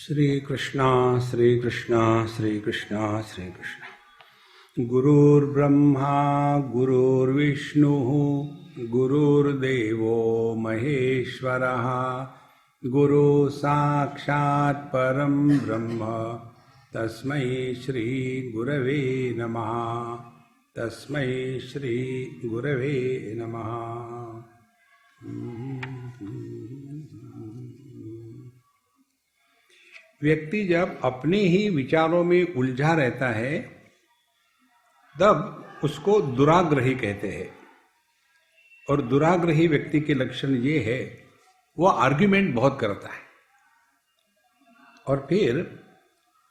श्री कृष्णा श्री कृष्णा श्री कृष्णा श्री कृष्णा। गुरुर्ब्रह्मा गुरुर्विष्णु गुरुर्देवो महेश्वरः गुरु साक्षात् परं ब्रह्म तस्मै श्री गुरवे नमः। तस्मै श्री गुरवे नमः। व्यक्ति जब अपने ही विचारों में उलझा रहता है तब उसको दुराग्रही कहते हैं। और दुराग्रही व्यक्ति के लक्षण ये है, वह आर्ग्यूमेंट बहुत करता है और फिर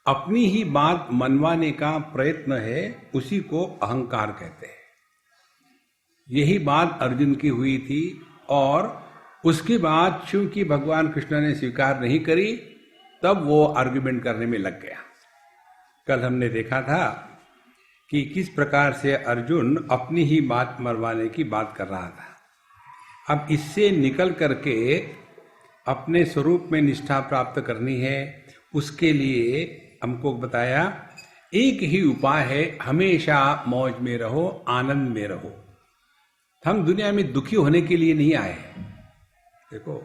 अपनी ही बात मनवाने का प्रयत्न है, उसी को अहंकार कहते हैं। यही बात अर्जुन की हुई थी और उसकी बात चूंकि भगवान कृष्ण ने स्वीकार नहीं करी, तब वो आर्ग्यूमेंट करने में लग गया। कल हमने देखा था कि किस प्रकार से अर्जुन अपनी ही बात मरवाने की बात कर रहा था। अब इससे निकल करके अपने स्वरूप में निष्ठा प्राप्त करनी है, उसके लिए हमको बताया एक ही उपाय है, हमेशा मौज में रहो, आनंद में रहो। हम दुनिया में दुखी होने के लिए नहीं आए हैं। देखो,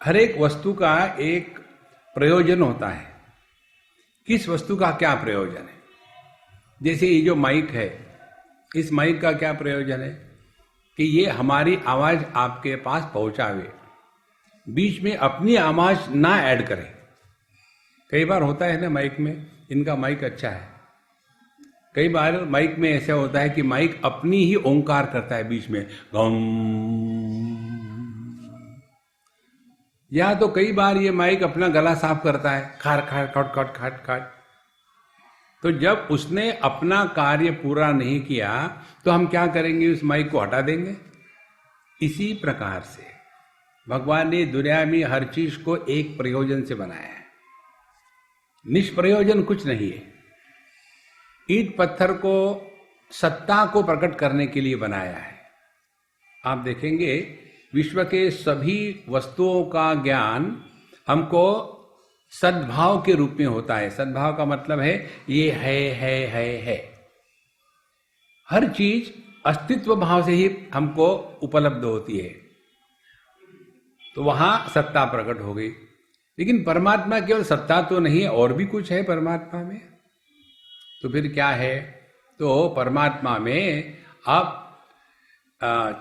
हर एक वस्तु का एक प्रयोजन होता है। किस वस्तु का क्या प्रयोजन है? जैसे ये जो माइक है, इस माइक का क्या प्रयोजन है कि ये हमारी आवाज आपके पास पहुंचावे, बीच में अपनी आवाज ना ऐड करे। कई बार होता है ना माइक में, इनका माइक अच्छा है। कई बार माइक में ऐसा होता है कि माइक अपनी ही ओंकार करता है बीच में, गम। या तो कई बार ये माइक अपना गला साफ करता है, खार खार खट खट खट खट। तो जब उसने अपना कार्य पूरा नहीं किया तो हम क्या करेंगे? उस माइक को हटा देंगे। इसी प्रकार से भगवान ने दुनिया में हर चीज को एक प्रयोजन से बनाया है, निष्प्रयोजन कुछ नहीं है। ईंट पत्थर को सत्ता को प्रकट करने के लिए बनाया है। आप देखेंगे विश्व के सभी वस्तुओं का ज्ञान हमको सद्भाव के रूप में होता है। सद्भाव का मतलब है ये है। हर चीज अस्तित्व भाव से ही हमको उपलब्ध होती है, तो वहां सत्ता प्रकट हो गई। लेकिन परमात्मा केवल सत्ता तो नहीं है, और भी कुछ है परमात्मा में। तो फिर क्या है? तो परमात्मा में अब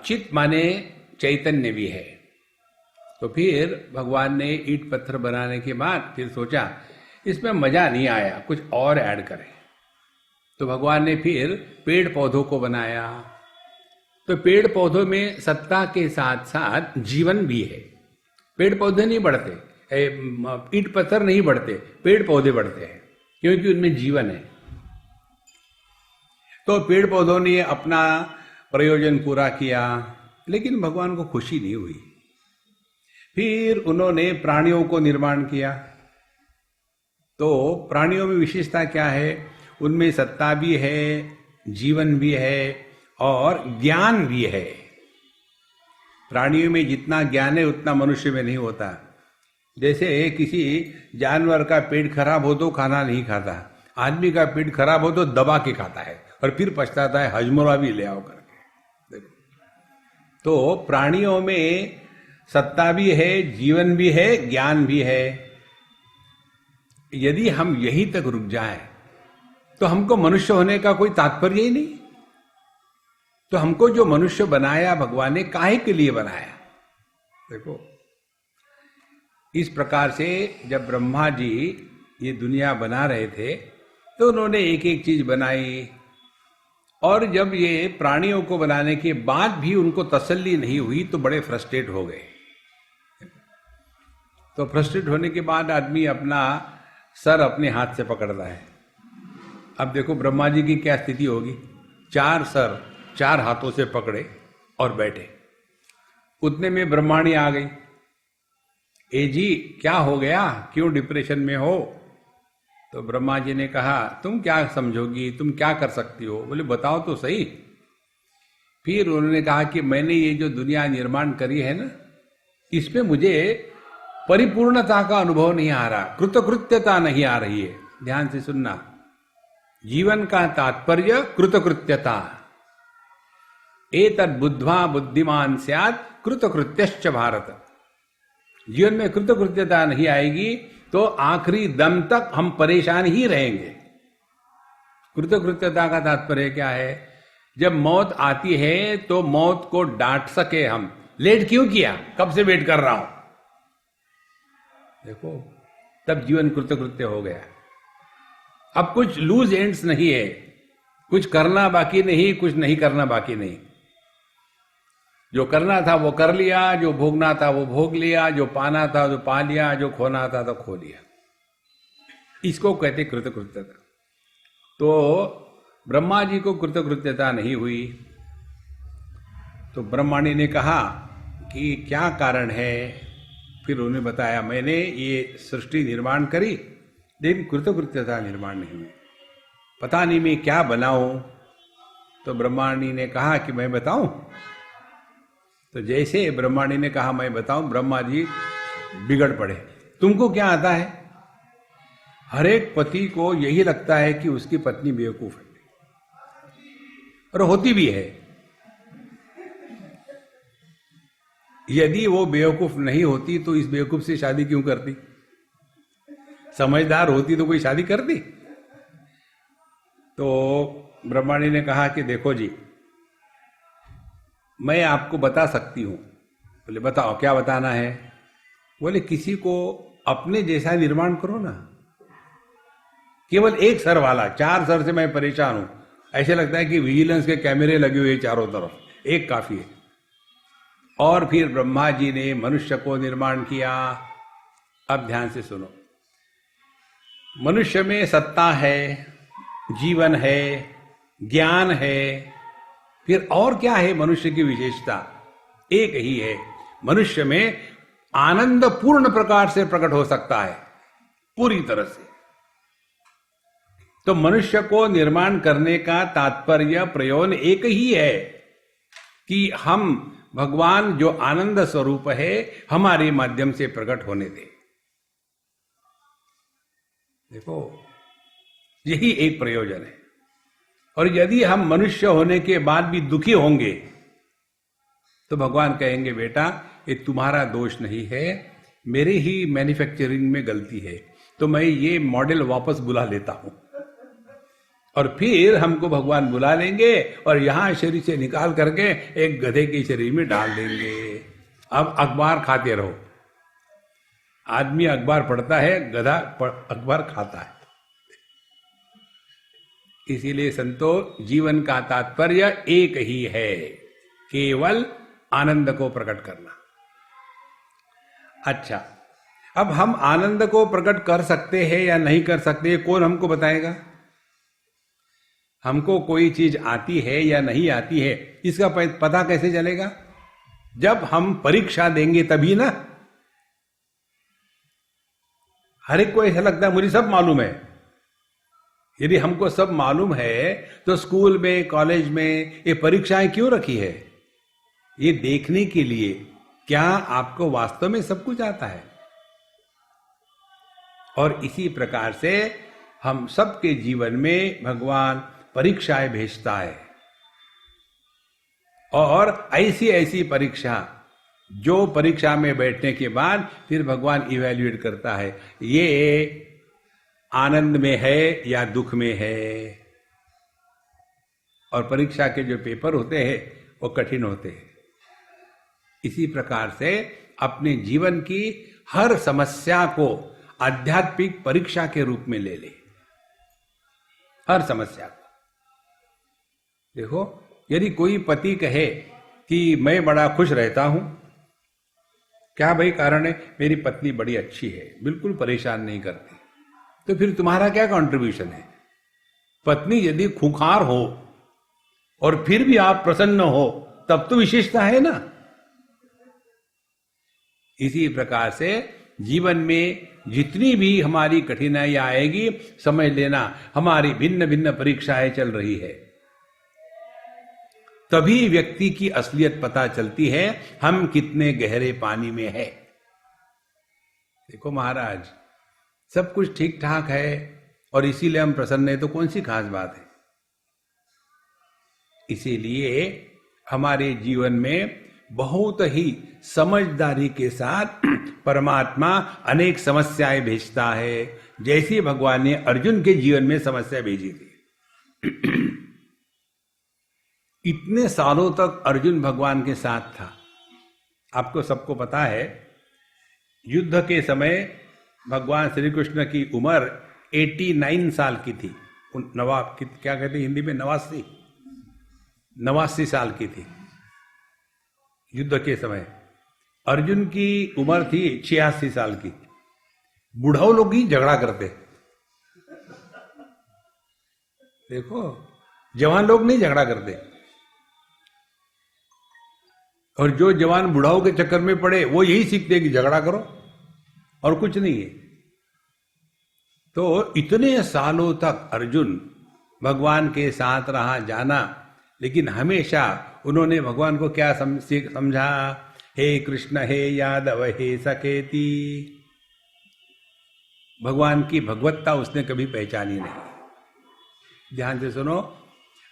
चित माने चैतन्य भी है। तो फिर भगवान ने ईंट पत्थर बनाने के बाद फिर सोचा इसमें मजा नहीं आया, कुछ और ऐड करें। तो भगवान ने फिर पेड़ पौधों को बनाया। तो पेड़ पौधों में सत्ता के साथ साथ जीवन भी है। पेड़ पौधे नहीं बढ़ते, ईंट पत्थर नहीं बढ़ते, पेड़ पौधे बढ़ते हैं, क्योंकि उनमें जीवन है। तो पेड़ पौधों ने अपना प्रयोजन पूरा किया, लेकिन भगवान को खुशी नहीं हुई। फिर उन्होंने प्राणियों को निर्माण किया। तो प्राणियों में विशेषता क्या है? उनमें सत्ता भी है, जीवन भी है और ज्ञान भी है। प्राणियों में जितना ज्ञान है उतना मनुष्य में नहीं होता। जैसे किसी जानवर का पेट खराब हो तो खाना नहीं खाता, आदमी का पेट खराब हो तो दबा के खाता है और फिर पछताता है, हजमोला भी ले आओ करके। तो प्राणियों में सत्ता भी है, जीवन भी है, ज्ञान भी है। यदि हम यहीं तक रुक जाएं तो हमको मनुष्य होने का कोई तात्पर्य ही नहीं। तो हमको जो मनुष्य बनाया भगवान ने, काहे के लिए बनाया? देखो, इस प्रकार से जब ब्रह्मा जी ये दुनिया बना रहे थे तो उन्होंने एक एक चीज बनाई। और जब ये प्राणियों को बनाने के बाद भी उनको तसल्ली नहीं हुई तो बड़े फ्रस्ट्रेट हो गए। तो फ्रस्ट्रेट होने के बाद आदमी अपना सर अपने हाथ से पकड़ता है। अब देखो ब्रह्मा जी की क्या स्थिति होगी। 4 सर 4 हाथों से पकड़े और बैठे। उतने में ब्रह्माणी आ गई। ए जी, क्या हो गया? क्यों डिप्रेशन में हो? तो ब्रह्मा जी ने कहा, तुम क्या समझोगी, तुम क्या कर सकती हो? बोले बताओ तो सही। फिर उन्होंने कहा कि मैंने ये जो दुनिया निर्माण करी है ना, इसमें मुझे परिपूर्णता का अनुभव नहीं आ रहा, कृतकृत्यता नहीं आ रही है। ध्यान से सुनना, जीवन का तात्पर्य कृतकृत्यता। एतद् बुद्ध्वा बुद्धिमान स्यात् कृतकृत्यश्च भारत। जीवन में कृतकृत्यता नहीं आएगी तो आखिरी दम तक हम परेशान ही रहेंगे। कृतकृत्यता का तात्पर्य क्या है? जब मौत आती है तो मौत को डांट सके हम। लेट क्यों किया, कब से वेट कर रहा हूं, देखो तब जीवन कृतकृत्य हो गया। अब कुछ लूज एंड्स नहीं है, कुछ करना बाकी नहीं, कुछ नहीं करना बाकी नहीं। जो करना था वो कर लिया, जो भोगना था वो भोग लिया, जो पाना था तो पा लिया, जो खोना था तो खो लिया। इसको कहते कृतकृत्यता। तो ब्रह्मा जी को कृतकृत्यता नहीं हुई तो ब्रह्माणी ने कहा कि क्या कारण है। फिर उन्हें बताया, मैंने ये सृष्टि निर्माण करी लेकिन कृतकृत्यता निर्माण नहीं हुई, पता नहीं मैं क्या बनाऊं। तो ब्रह्माणी ने कहा कि मैं बताऊं। तो जैसे ब्रह्माणी ने कहा मैं बताऊं, ब्रह्मा जी बिगड़ पड़े। तुमको क्या आता है? हर एक पति को यही लगता है कि उसकी पत्नी बेवकूफ है, और होती भी है। यदि वो बेवकूफ नहीं होती तो इस बेवकूफ से शादी क्यों करती? समझदार होती तो कोई शादी करती? तो ब्रह्माणी ने कहा कि देखो जी, मैं आपको बता सकती हूं। बोले बताओ, क्या बताना है? बोले किसी को अपने जैसा निर्माण करो ना। केवल एक सर वाला, 4 सर से मैं परेशान हूं। ऐसे लगता है कि विजिलेंस के कैमरे लगे हुए चारों तरफ, एक काफी है। और फिर ब्रह्मा जी ने मनुष्य को निर्माण किया। अब ध्यान से सुनो, मनुष्य में सत्ता है, जीवन है, ज्ञान है, फिर और क्या है मनुष्य की विशेषता? एक ही है, मनुष्य में आनंद पूर्ण प्रकार से प्रकट हो सकता है, पूरी तरह से। तो मनुष्य को निर्माण करने का तात्पर्य, प्रयोजन एक ही है कि हम भगवान जो आनंद स्वरूप है हमारे माध्यम से प्रकट होने दे। देखो, यही एक प्रयोजन है। और यदि हम मनुष्य होने के बाद भी दुखी होंगे तो भगवान कहेंगे बेटा ये तुम्हारा दोष नहीं है, मेरे ही मैन्युफैक्चरिंग में गलती है, तो मैं ये मॉडल वापस बुला लेता हूं। और फिर हमको भगवान बुला लेंगे और यहां शरीर से निकाल करके एक गधे के शरीर में डाल देंगे। अब अखबार खाते रहो। आदमी अखबार पढ़ता है, गधा अखबार खाता है। इसीलिए संतो, जीवन का तात्पर्य एक ही है, केवल आनंद को प्रकट करना। अच्छा, अब हम आनंद को प्रकट कर सकते हैं या नहीं कर सकते, कौन हमको बताएगा? हमको कोई चीज आती है या नहीं आती है, इसका पता कैसे चलेगा? जब हम परीक्षा देंगे तभी ना। हर एक को ऐसा लगता है मुझे सब मालूम है। यदि हमको सब मालूम है तो स्कूल में, कॉलेज में ये परीक्षाएं क्यों रखी है? ये देखने के लिए क्या आपको वास्तव में सब कुछ आता है। और इसी प्रकार से हम सबके जीवन में भगवान परीक्षाएं भेजता है, और ऐसी ऐसी परीक्षा जो परीक्षा में बैठने के बाद फिर भगवान इवैल्यूएट करता है, ये आनंद में है या दुख में है। और परीक्षा के जो पेपर होते हैं वो कठिन होते हैं। इसी प्रकार से अपने जीवन की हर समस्या को आध्यात्मिक परीक्षा के रूप में ले ले, हर समस्या को। देखो, यदि कोई पति कहे कि मैं बड़ा खुश रहता हूं, क्या भाई कारण है? मेरी पत्नी बड़ी अच्छी है, बिल्कुल परेशान नहीं करती। तो फिर तुम्हारा क्या कंट्रीब्यूशन है? पत्नी यदि खुखार हो और फिर भी आप प्रसन्न हो, तब तो विशेषता है ना। इसी प्रकार से जीवन में जितनी भी हमारी कठिनाई आएगी, समझ लेना हमारी भिन्न भिन्न परीक्षाएं चल रही है। तभी व्यक्ति की असलियत पता चलती है, हम कितने गहरे पानी में है। देखो महाराज, सब कुछ ठीक ठाक है और इसीलिए हम प्रसन्न है, तो कौन सी खास बात है? इसीलिए हमारे जीवन में बहुत ही समझदारी के साथ परमात्मा अनेक समस्याएं भेजता है, जैसे भगवान ने अर्जुन के जीवन में समस्या भेजी थी। इतने सालों तक अर्जुन भगवान के साथ था। आपको सबको पता है, युद्ध के समय भगवान श्री कृष्ण की उम्र 89 साल की थी। नवाब की क्या कहते हैं हिंदी में, 89 साल की थी युद्ध के समय। अर्जुन की उम्र थी 86 साल की। बुढ़ाओ लोग ही झगड़ा करते, देखो, जवान लोग नहीं झगड़ा करते। और जो जवान बुढ़ाओं के चक्कर में पड़े वो यही सीखते कि झगड़ा करो और कुछ नहीं है। तो इतने सालों तक अर्जुन भगवान के साथ रहा, जाना, लेकिन हमेशा उन्होंने भगवान को क्या समझा? हे कृष्ण, हे यादव, हे सखेती। भगवान की भगवत्ता उसने कभी पहचानी नहीं। ध्यान से सुनो,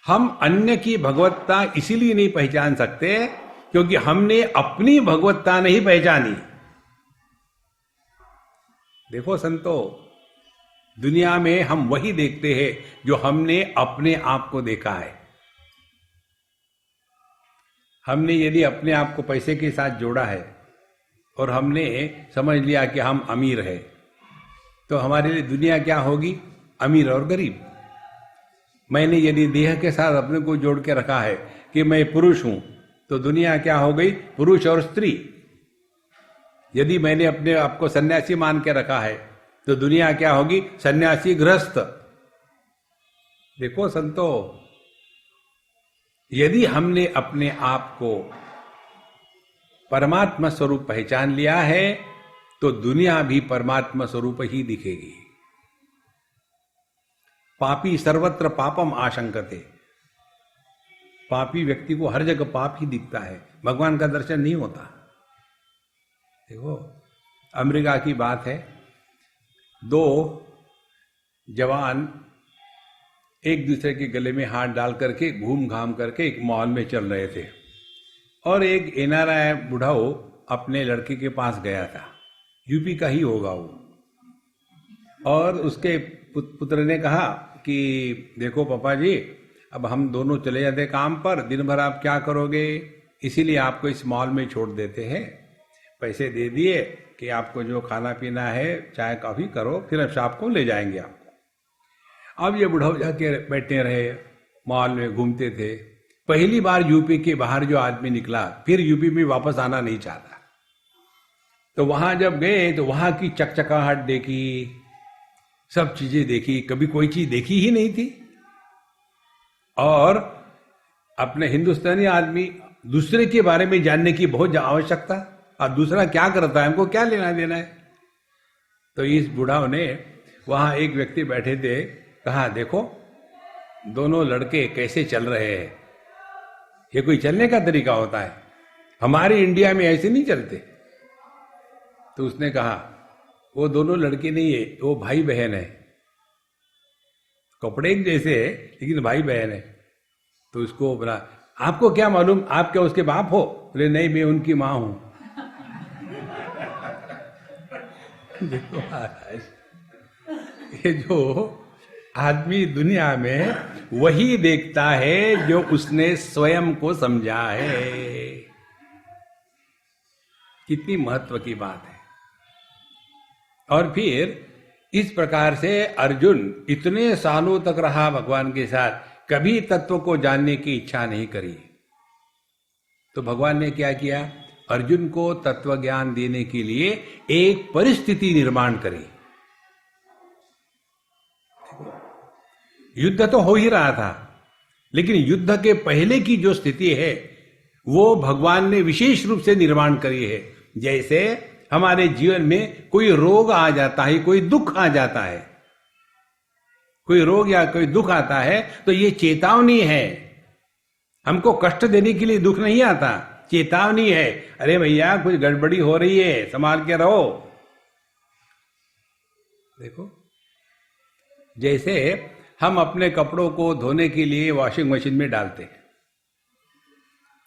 हम अन्य की भगवत्ता इसीलिए नहीं पहचान सकते क्योंकि हमने अपनी भगवत्ता नहीं पहचानी। देखो संतो, दुनिया में हम वही देखते हैं जो हमने अपने आप को देखा है। हमने यदि अपने आप को पैसे के साथ जोड़ा है और हमने समझ लिया कि हम अमीर है, तो हमारे लिए दुनिया क्या होगी? अमीर और गरीब। मैंने यदि देह के साथ अपने को जोड़ के रखा है कि मैं पुरुष हूं, तो दुनिया क्या हो गई? पुरुष और स्त्री। यदि मैंने अपने आप को सन्यासी मान के रखा है, तो दुनिया क्या होगी? सन्यासी गृहस्थ। देखो संतो, यदि हमने अपने आप को परमात्मा स्वरूप पहचान लिया है, तो दुनिया भी परमात्मा स्वरूप ही दिखेगी। पापी सर्वत्र पापम आशंकते। पापी व्यक्ति को हर जगह पाप ही दिखता है, भगवान का दर्शन नहीं होता। देखो, अमेरिका की बात है, 2 जवान एक दूसरे के गले में हाथ डाल करके घूम घाम करके एक मॉल में चल रहे थे, और एक एनआरआई बुढ़ाओ अपने लड़के के पास गया था, यूपी का ही होगा वो, और उसके पुत्र ने कहा कि देखो पापा जी, अब हम दोनों चले जाते काम पर, दिन भर आप क्या करोगे, इसीलिए आपको इस मॉल में छोड़ देते हैं, पैसे दे दिए कि आपको जो खाना पीना है, चाय कॉफी करो, फिर अब शाम को ले जाएंगे आपको। अब ये बुढ़ाऊ जाके बैठे रहे, मॉल में घूमते थे। पहली बार यूपी के बाहर जो आदमी निकला, फिर यूपी में वापस आना नहीं चाहता। तो वहां जब गए तो वहां की चकचकाहट देखी, सब चीजें देखी, कभी कोई चीज देखी ही नहीं थी। और अपने हिंदुस्तानी आदमी दूसरे के बारे में जानने की बहुत आवश्यकता, और दूसरा क्या करता है हमको क्या लेना देना है। तो इस बुढ़ाओं ने, वहां एक व्यक्ति बैठे थे, कहा देखो दोनों लड़के कैसे चल रहे हैं, ये कोई चलने का तरीका होता है? हमारे इंडिया में ऐसे नहीं चलते। तो उसने कहा वो दोनों लड़के नहीं है, वो भाई बहन है, कपड़े एक जैसे है लेकिन भाई बहन है। तो उसको बोला, आपको क्या मालूम, आप क्या उसके बाप हो? बोले नहीं, मैं उनकी मां हूं। देखो महाराज, ये जो आदमी दुनिया में वही देखता है जो उसने स्वयं को समझा है। कितनी महत्व की बात है। और फिर इस प्रकार से अर्जुन इतने सालों तक रहा भगवान के साथ, कभी तत्व को जानने की इच्छा नहीं करी। तो भगवान ने क्या किया? अर्जुन को तत्व ज्ञान देने के लिए एक परिस्थिति निर्माण करी। युद्ध तो हो ही रहा था, लेकिन युद्ध के पहले की जो स्थिति है वो भगवान ने विशेष रूप से निर्माण करी है। जैसे हमारे जीवन में कोई रोग आ जाता है, कोई दुख आ जाता है, कोई रोग या कोई दुख आता है, तो ये चेतावनी है। हमको कष्ट देने के लिए दुख नहीं आता, चेतावनी है, अरे भैया कुछ गड़बड़ी हो रही है, संभाल के रहो। देखो, जैसे हम अपने कपड़ों को धोने के लिए वॉशिंग मशीन में डालते हैं,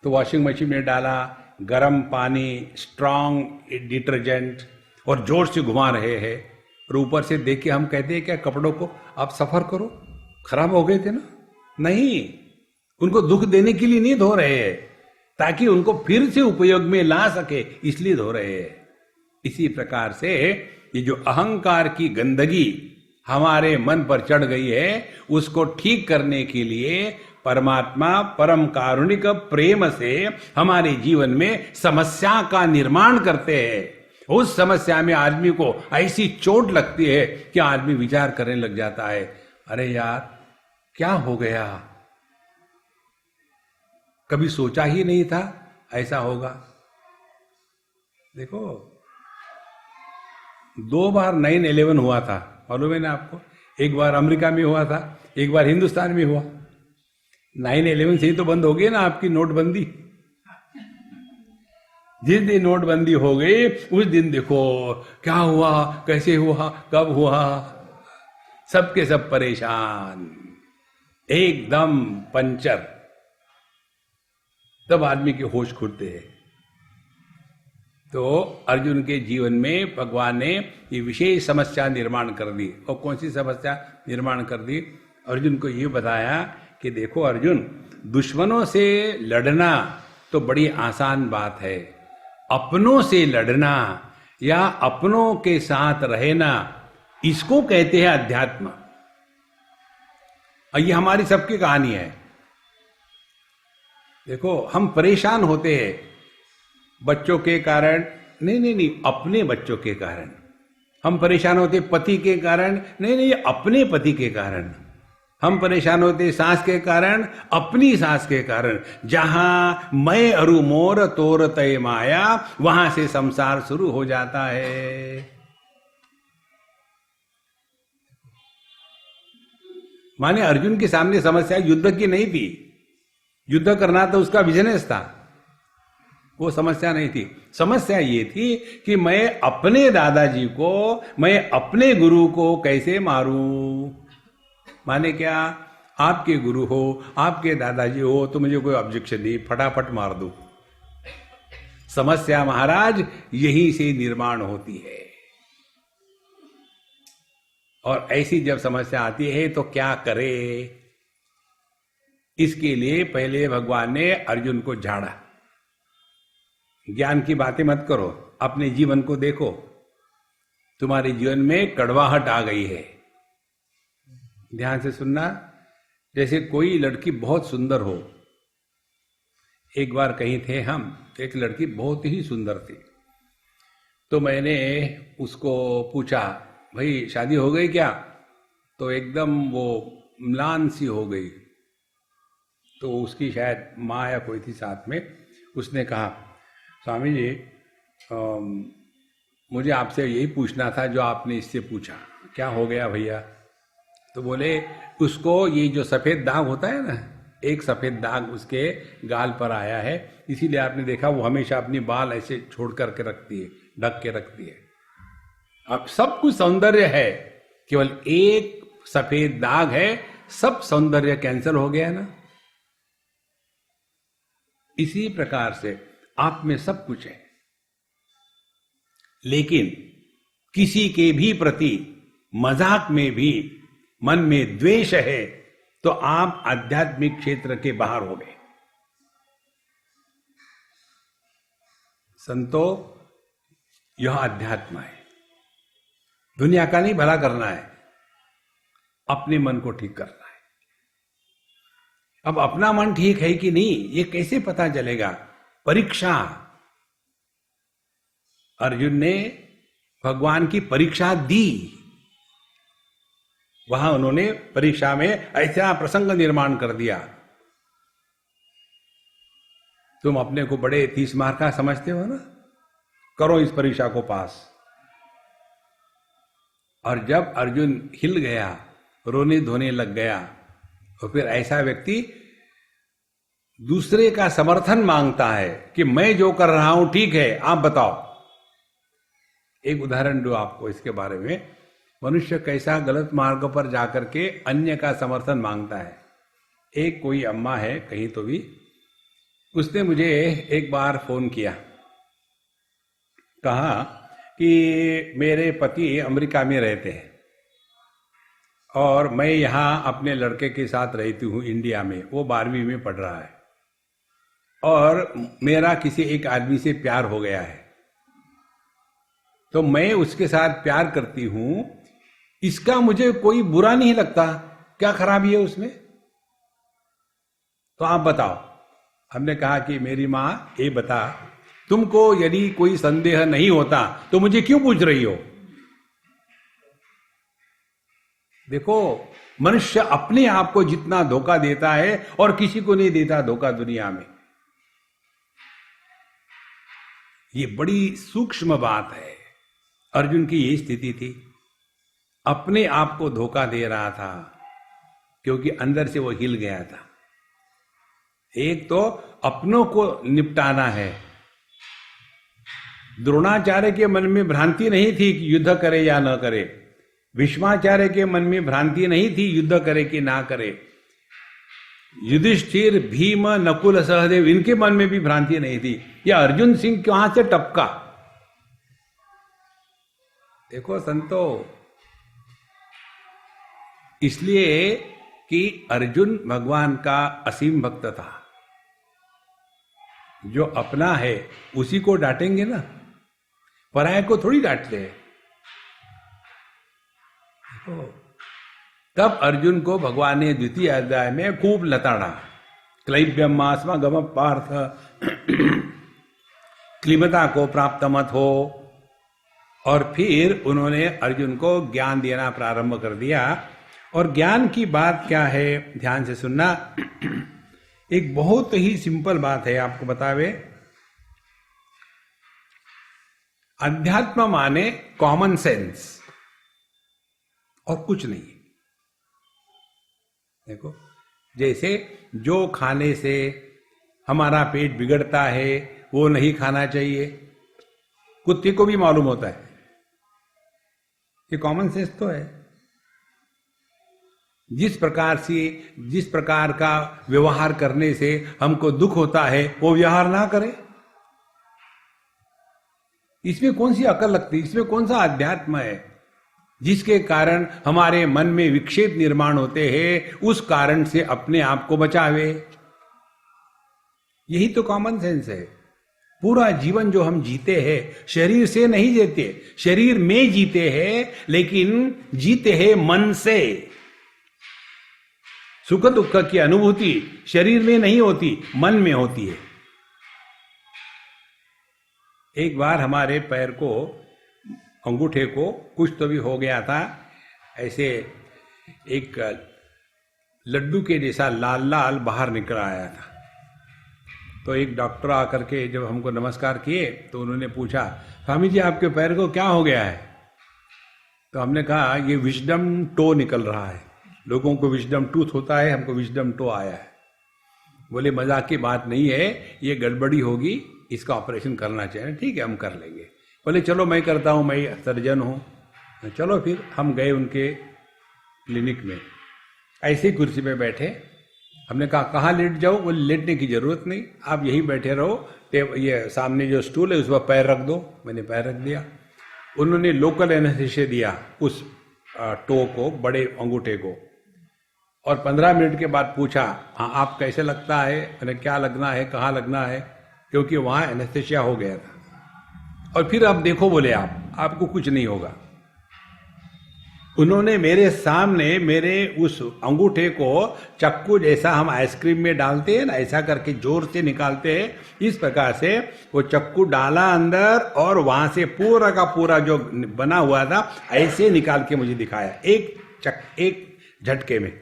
तो वॉशिंग मशीन में डाला, गर्म पानी, स्ट्रॉन्ग डिटर्जेंट और जोर से घुमा रहे हैं, और ऊपर से देख के हम कहते हैं क्या कपड़ों को आप सफर करो, खराब हो गए थे ना? नहीं, उनको दुख देने के लिए नहीं धो रहे हैं, ताकि उनको फिर से उपयोग में ला सके, इसलिए धो रहे हैं। इसी प्रकार से ये जो अहंकार की गंदगी हमारे मन पर चढ़ गई है, उसको ठीक करने के लिए परमात्मा परम कारुणिक प्रेम से हमारे जीवन में समस्या का निर्माण करते हैं। उस समस्या में आदमी को ऐसी चोट लगती है कि आदमी विचार करने लग जाता है, अरे यार क्या हो गया, कभी सोचा ही नहीं था ऐसा होगा। देखो, 2 बार 9/11 हुआ था, मालूम है ना आपको? एक बार अमेरिका में हुआ था, एक बार हिंदुस्तान में हुआ। 9/11 से ही तो बंद हो गई ना आपकी नोटबंदी। जिस दिन नोटबंदी हो गई उस दिन देखो क्या हुआ, कैसे हुआ, कब हुआ, सबके सब परेशान, एकदम पंचर। तब आदमी के होश खुलते हैं। तो अर्जुन के जीवन में भगवान ने ये विशेष समस्या निर्माण कर दी। और कौन सी समस्या निर्माण कर दी? अर्जुन को ये बताया कि देखो अर्जुन, दुश्मनों से लड़ना तो बड़ी आसान बात है, अपनों से लड़ना या अपनों के साथ रहना, इसको कहते हैं अध्यात्म। और ये हमारी सबकी कहानी है। देखो, हम परेशान होते हैं बच्चों के कारण, नहीं, अपने बच्चों के कारण। हम परेशान होते पति के कारण, नहीं, अपने पति के कारण। हम परेशान होते सास के कारण, अपनी सास के कारण। जहां मैं अरु मोर तोर तय माया, वहां से संसार शुरू हो जाता है। माने अर्जुन के सामने समस्या युद्ध की नहीं थी, युद्ध करना तो उसका बिजनेस था, वो समस्या नहीं थी। समस्या ये थी कि मैं अपने दादाजी को, मैं अपने गुरु को कैसे मारूं। माने क्या, आपके गुरु हो, आपके दादाजी हो तो मुझे कोई ऑब्जेक्शन नहीं, फटाफट मार दो। समस्या महाराज यहीं से निर्माण होती है। और ऐसी जब समस्या आती है तो क्या करे, इसके लिए पहले भगवान ने अर्जुन को झाड़ा। ज्ञान की बातें मत करो, अपने जीवन को देखो। तुम्हारे जीवन में कड़वाहट आ गई है। ध्यान से सुनना। जैसे कोई लड़की बहुत सुंदर हो। एक बार कहीं थे हम, एक लड़की बहुत ही सुंदर थी। तो मैंने उसको पूछा, भाई शादी हो गई क्या? तो एकदम वो म्लान सी हो गई। तो उसकी शायद माँ या कोई थी साथ में। उसने कहा, स्वामी जी मुझे आपसे यही पूछना था जो आपने इससे पूछा। क्या हो गया भैया? तो बोले, उसको ये जो सफ़ेद दाग होता है ना, एक सफ़ेद दाग उसके गाल पर आया है, इसीलिए आपने देखा वो हमेशा अपनी बाल ऐसे छोड़ करके रखती है, ढक के रखती है। अब सब कुछ सौंदर्य है, केवल एक सफ़ेद दाग है, सब सौंदर्य कैंसल हो गया ना। इसी प्रकार से आप में सब कुछ है, लेकिन किसी के भी प्रति मजाक में भी मन में द्वेष है तो आप आध्यात्मिक क्षेत्र के बाहर हो गए। संतो, यह अध्यात्म है। दुनिया का नहीं भला करना है, अपने मन को ठीक करना है। अब अपना मन ठीक है कि नहीं, ये कैसे पता चलेगा? परीक्षा। अर्जुन ने भगवान की परीक्षा दी। वहां उन्होंने परीक्षा में ऐसा प्रसंग निर्माण कर दिया। तुम अपने को बड़े 30 मार्क का समझते हो ना, करो इस परीक्षा को पास। और जब अर्जुन हिल गया, रोने धोने लग गया, तो फिर ऐसा व्यक्ति दूसरे का समर्थन मांगता है कि मैं जो कर रहा हूं ठीक है, आप बताओ। एक उदाहरण दो आपको इसके बारे में। मनुष्य कैसा गलत मार्ग पर जाकर के अन्य का समर्थन मांगता है। एक कोई अम्मा है कहीं तो भी, उसने मुझे एक बार फोन किया, कहा कि मेरे पति अमेरिका में रहते हैं और मैं यहाँ अपने लड़के के साथ रहती हूँ इंडिया में, वो 12वीं में पढ़ रहा है और मेरा किसी एक आदमी से प्यार हो गया है, तो मैं उसके साथ प्यार करती हूँ, इसका मुझे कोई बुरा नहीं लगता, क्या खराबी है उसमें, तो आप बताओ। हमने कहा कि मेरी माँ ये बता, तुमको यदि कोई संदेह नहीं होता तो मुझे क्यों पूछ रही हो। देखो, मनुष्य अपने आप को जितना धोखा देता है और किसी को नहीं देता धोखा दुनिया में, ये बड़ी सूक्ष्म बात है। अर्जुन की यही स्थिति थी, अपने आप को धोखा दे रहा था क्योंकि अंदर से वो हिल गया था। एक तो अपनों को निपटाना है। द्रोणाचार्य के मन में भ्रांति नहीं थी कि युद्ध करे या न करे, भीष्माचार्य के मन में भ्रांति नहीं थी युद्ध करे कि ना करे, युधिष्ठिर, भीम, नकुल, सहदेव, इनके मन में भी भ्रांति नहीं थी। यह अर्जुन सिंह कहां से टपका। देखो संतो, इसलिए कि अर्जुन भगवान का असीम भक्त था। जो अपना है उसी को डांटेंगे ना, पराये को थोड़ी डांटते हैं। तब अर्जुन को भगवान ने द्वितीय अध्याय में खूब लताड़ा। क्लैब्यम मास्मा गम पार्थ क्लिमता को प्राप्त मत हो। और फिर उन्होंने अर्जुन को ज्ञान देना प्रारंभ कर दिया। और ज्ञान की बात क्या है, ध्यान से सुनना। एक बहुत ही सिंपल बात है, आपको बतावे। अध्यात्म माने कॉमन सेंस और कुछ नहीं। देखो, जैसे जो खाने से हमारा पेट बिगड़ता है वो नहीं खाना चाहिए, कुत्ते को भी मालूम होता है। ये कॉमन सेंस तो है। जिस प्रकार का व्यवहार करने से हमको दुख होता है वो व्यवहार ना करें, इसमें कौन सी अकल लगती, इसमें कौन सा अध्यात्म है। जिसके कारण हमारे मन में विक्षेप निर्माण होते हैं, उस कारण से अपने आप को बचावे। यही तो कॉमन सेंस है। पूरा जीवन जो हम जीते हैं शरीर से नहीं जीते, शरीर में जीते हैं, लेकिन जीते हैं मन से। सुख दुख की अनुभूति शरीर में नहीं होती, मन में होती है। एक बार हमारे पैर को, अंगूठे को कुछ तो भी हो गया था, ऐसे एक लड्डू के जैसा लाल लाल बाहर निकल आया था। तो एक डॉक्टर आकर के जब हमको नमस्कार किए तो उन्होंने पूछा, स्वामी जी आपके पैर को क्या हो गया है। तो हमने कहा ये विजडम टो निकल रहा है। लोगों को विजडम टूथ होता है, हमको विजडम टो आया है। बोले मजाक की बात नहीं है, ये गड़बड़ी होगी, इसका ऑपरेशन करना चाहिए। ठीक है, हम कर लेंगे। बोले चलो मैं करता हूँ, मैं सर्जन हूँ। चलो फिर हम गए उनके क्लिनिक में, ऐसे कुर्सी पे बैठे। हमने कहा कहाँ लेट जाओ। बोले लेटने की जरूरत नहीं, आप यहीं बैठे रहो, ये सामने जो स्टूल है उस पर पैर रख दो। मैंने पैर रख दिया। उन्होंने लोकल एनेस्थीसिया दिया उस टो को, बड़े अंगूठे को। और 15 मिनट के बाद पूछा, हाँ आप कैसे लगता है। मैंने क्या लगना है, कहाँ लगना है, क्योंकि वहाँ एनेस्थीसिया हो गया था। और फिर अब देखो, बोले आपको कुछ नहीं होगा। उन्होंने मेरे सामने मेरे उस अंगूठे को चक्कू जैसा हम आइसक्रीम में डालते हैं ना, ऐसा करके जोर से निकालते हैं, इस प्रकार से वो चक्कू डाला अंदर और वहां से पूरा का पूरा जो बना हुआ था ऐसे निकाल के मुझे दिखाया। एक झटके में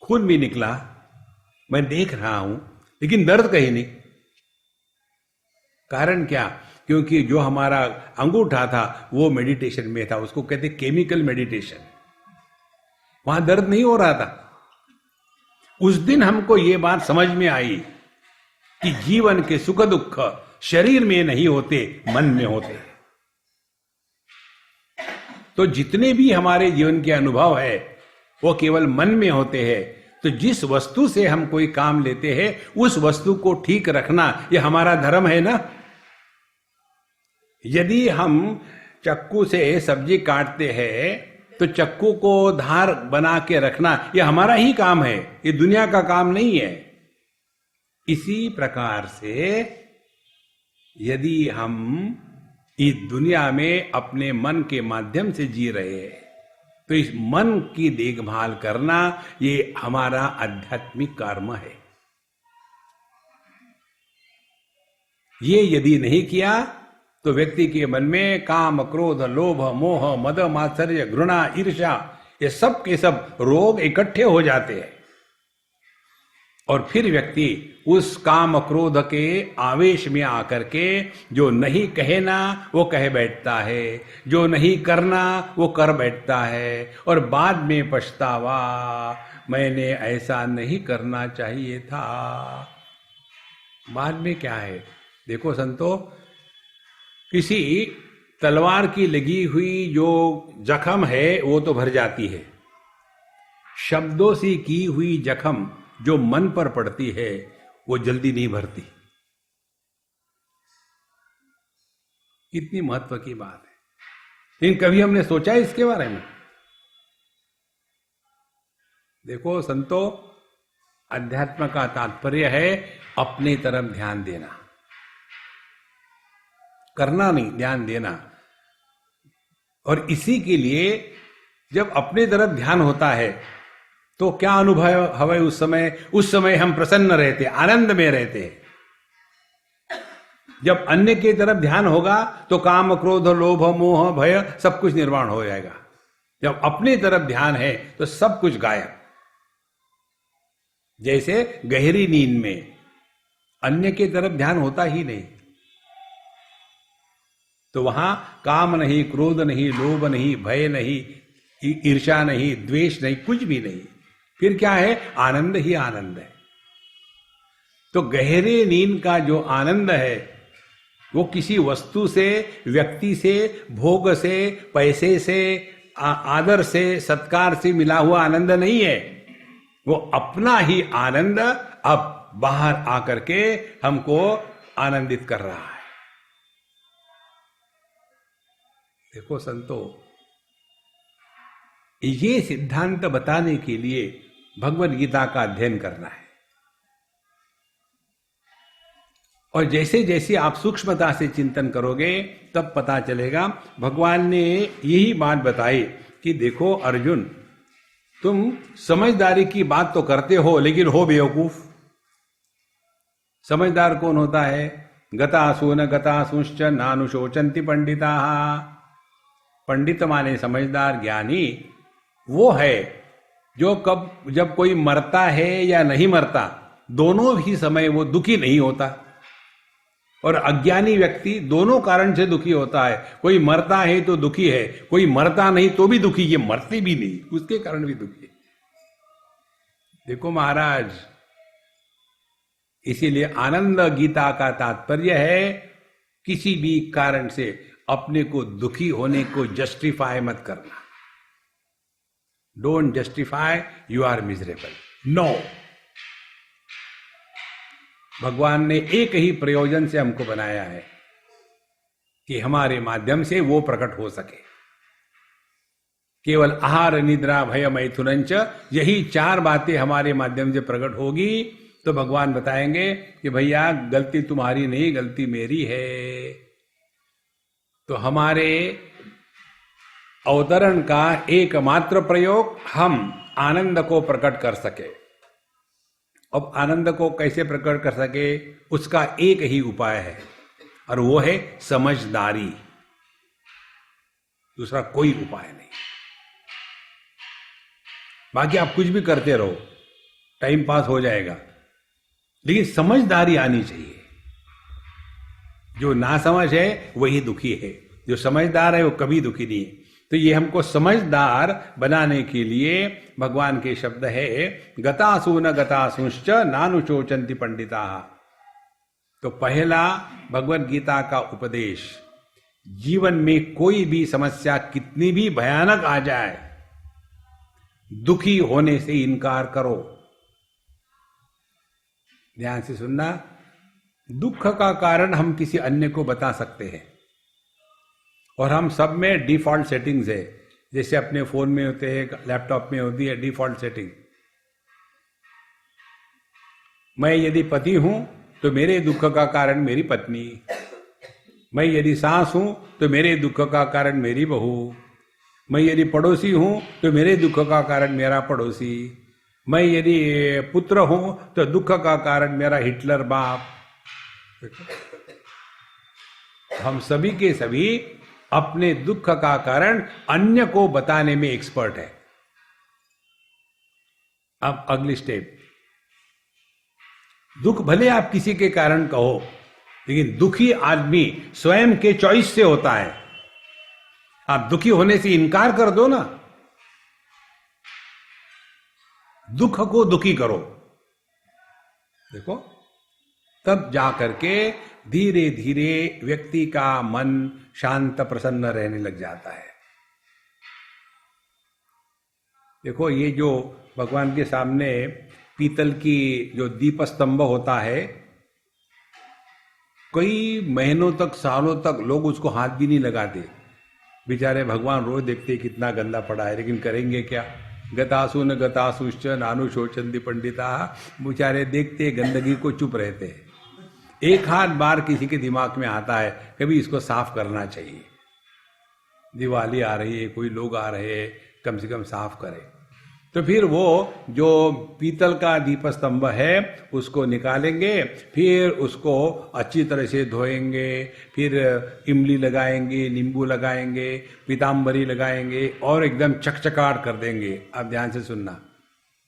खून भी निकला, मैं देख रहा हूं, लेकिन दर्द कहीं नहीं। कारण क्या? क्योंकि जो हमारा अंगूठा था वो मेडिटेशन में था, उसको कहते केमिकल मेडिटेशन। वहां दर्द नहीं हो रहा था। उस दिन हमको ये बात समझ में आई कि जीवन के सुख दुख शरीर में नहीं होते, मन में होते। तो जितने भी हमारे जीवन के अनुभव है वो केवल मन में होते हैं। तो जिस वस्तु से हम कोई काम लेते हैं उस वस्तु को ठीक रखना ये हमारा धर्म है ना। यदि हम चक्कू से सब्जी काटते हैं तो चक्कू को धार बना के रखना ये हमारा ही काम है, ये दुनिया का काम नहीं है। इसी प्रकार से यदि हम इस दुनिया में अपने मन के माध्यम से जी रहे हैं तो इस मन की देखभाल करना ये हमारा आध्यात्मिक कर्म है। ये यदि नहीं किया तो व्यक्ति के मन में काम, क्रोध, लोभ, मोह, मद, मात्सर्य, घृणा, ईर्ष्या ये सब के सब रोग इकट्ठे हो जाते हैं और फिर व्यक्ति उस काम क्रोध के आवेश में आकर के जो नहीं कहना वो कह बैठता है, जो नहीं करना वो कर बैठता है और बाद में पछतावा, मैंने ऐसा नहीं करना चाहिए था। बाद में क्या है, देखो संतो, किसी तलवार की लगी हुई जो जख्म है वो तो भर जाती है, शब्दों से की हुई जख्म जो मन पर पड़ती है वो जल्दी नहीं भरती। कितनी महत्व की बात है, लेकिन कभी हमने सोचा है इसके बारे में? देखो संतो, अध्यात्म का तात्पर्य है अपनी तरफ ध्यान देना, करना नहीं, ध्यान देना। और इसी के लिए जब अपनी तरफ ध्यान होता है तो क्या अनुभव हमें उस समय हम प्रसन्न रहते, आनंद में रहते। जब अन्य की तरफ ध्यान होगा तो काम, क्रोध, लोभ, मोह, भय सब कुछ निर्वाण हो जाएगा। जब अपनी तरफ ध्यान है तो सब कुछ गायब। जैसे गहरी नींद में अन्य की तरफ ध्यान होता ही नहीं, तो वहां काम नहीं, क्रोध नहीं, लोभ नहीं, भय नहीं, ईर्ष्या नहीं, द्वेष नहीं, कुछ भी नहीं। फिर क्या है? आनंद ही आनंद है। तो गहरे नींद का जो आनंद है वो किसी वस्तु से, व्यक्ति से, भोग से, पैसे से, आदर से, सत्कार से मिला हुआ आनंद नहीं है। वो अपना ही आनंद अब बाहर आकर के हमको आनंदित कर रहा है। देखो संतो, ये सिद्धांत बताने के लिए भगवद गीता का अध्ययन करना है। और जैसे जैसे आप सूक्ष्मता से चिंतन करोगे तब पता चलेगा। भगवान ने यही बात बताई कि देखो अर्जुन, तुम समझदारी की बात तो करते हो लेकिन हो बेवकूफ। समझदार कौन होता है? गतासून गतासूश्च नानुशोचन्ति पंडिता। पंडित माने समझदार, ज्ञानी वो है जो जब कोई मरता है या नहीं मरता दोनों ही समय वो दुखी नहीं होता। और अज्ञानी व्यक्ति दोनों कारण से दुखी होता है। कोई मरता है तो दुखी है, कोई मरता नहीं तो भी दुखी, ये मरते भी नहीं उसके कारण भी दुखी है। देखो महाराज, इसीलिए आनंद गीता का तात्पर्य है किसी भी कारण से अपने को दुखी होने को जस्टिफाई मत करना। Don't justify you are miserable. No, भगवान ने एक ही प्रयोजन से हमको बनाया है कि हमारे माध्यम से वो प्रकट हो सके। केवल आहार, निद्रा, भय, मैथुनंच, यही 4 बातें हमारे माध्यम से प्रकट होगी तो भगवान बताएंगे कि भैया गलती तुम्हारी नहीं, गलती मेरी है। तो हमारे अवतरण का एकमात्र प्रयोग हम आनंद को प्रकट कर सके। अब आनंद को कैसे प्रकट कर सके उसका एक ही उपाय है और वो है समझदारी। दूसरा कोई उपाय नहीं। बाकी आप कुछ भी करते रहो, टाइम पास हो जाएगा, लेकिन समझदारी आनी चाहिए। जो ना समझ है वही दुखी है, जो समझदार है वो कभी दुखी नहीं है। तो ये हमको समझदार बनाने के लिए भगवान के शब्द है गतासून गतासूश्च नानुशोचन्ति पंडिता। तो पहला भगवद गीता का उपदेश जीवन में कोई भी समस्या कितनी भी भयानक आ जाए, दुखी होने से इनकार करो। ध्यान से सुनना, दुख का कारण हम किसी अन्य को बता सकते हैं, और हम सब में डिफॉल्ट सेटिंग्स है, जैसे अपने फोन में होते हैं, लैपटॉप में होती है डिफॉल्ट सेटिंग। मैं यदि पति हूं तो मेरे दुख का कारण मेरी पत्नी, मैं यदि सास हूं तो मेरे दुख का कारण मेरी बहू, मैं यदि पड़ोसी हूं तो मेरे दुख का कारण मेरा पड़ोसी, मैं यदि पुत्र हूं तो दुख का कारण मेरा हिटलर बाप। हम सभी के सभी अपने दुख का कारण अन्य को बताने में एक्सपर्ट है। अब अगली स्टेप, दुख भले आप किसी के कारण कहो, लेकिन दुखी आदमी स्वयं के चॉइस से होता है। आप दुखी होने से इनकार कर दो ना, दुख को दुखी करो, देखो, तब जाकर के धीरे धीरे व्यक्ति का मन शांत प्रसन्न रहने लग जाता है। देखो, ये जो भगवान के सामने पीतल की जो दीप स्तंभ होता है, कई महीनों तक, सालों तक लोग उसको हाथ भी नहीं लगाते। बेचारे भगवान रोज देखते कितना गंदा पड़ा है, लेकिन करेंगे क्या? गतासु न गतासुश्च नानु शोचंती पंडिता, बेचारे देखते गंदगी को, चुप रहते हैं। एक हाथ बार किसी के दिमाग में आता है कभी इसको साफ करना चाहिए, दिवाली आ रही है, कोई लोग आ रहे हैं, कम से कम साफ करें। तो फिर वो जो पीतल का दीप स्तंभ है उसको निकालेंगे, फिर उसको अच्छी तरह से धोएंगे, फिर इमली लगाएंगे, नींबू लगाएंगे, पीताम्बरी लगाएंगे और एकदम चकचकाट कर देंगे। अब ध्यान से सुनना,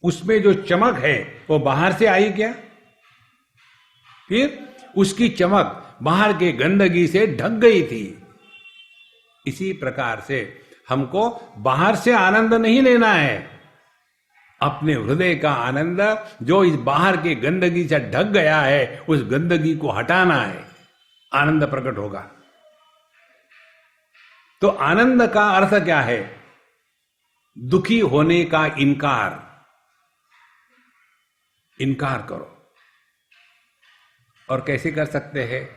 उसमें जो चमक है वो बाहर से आई क्या? फिर उसकी चमक बाहर के गंदगी से ढक गई थी। इसी प्रकार से हमको बाहर से आनंद नहीं लेना है, अपने हृदय का आनंद जो इस बाहर के गंदगी से ढक गया है, उस गंदगी को हटाना है, आनंद प्रकट होगा। तो आनंद का अर्थ क्या है? दुखी होने का इनकार, इनकार करो। और कैसे कर सकते हैं?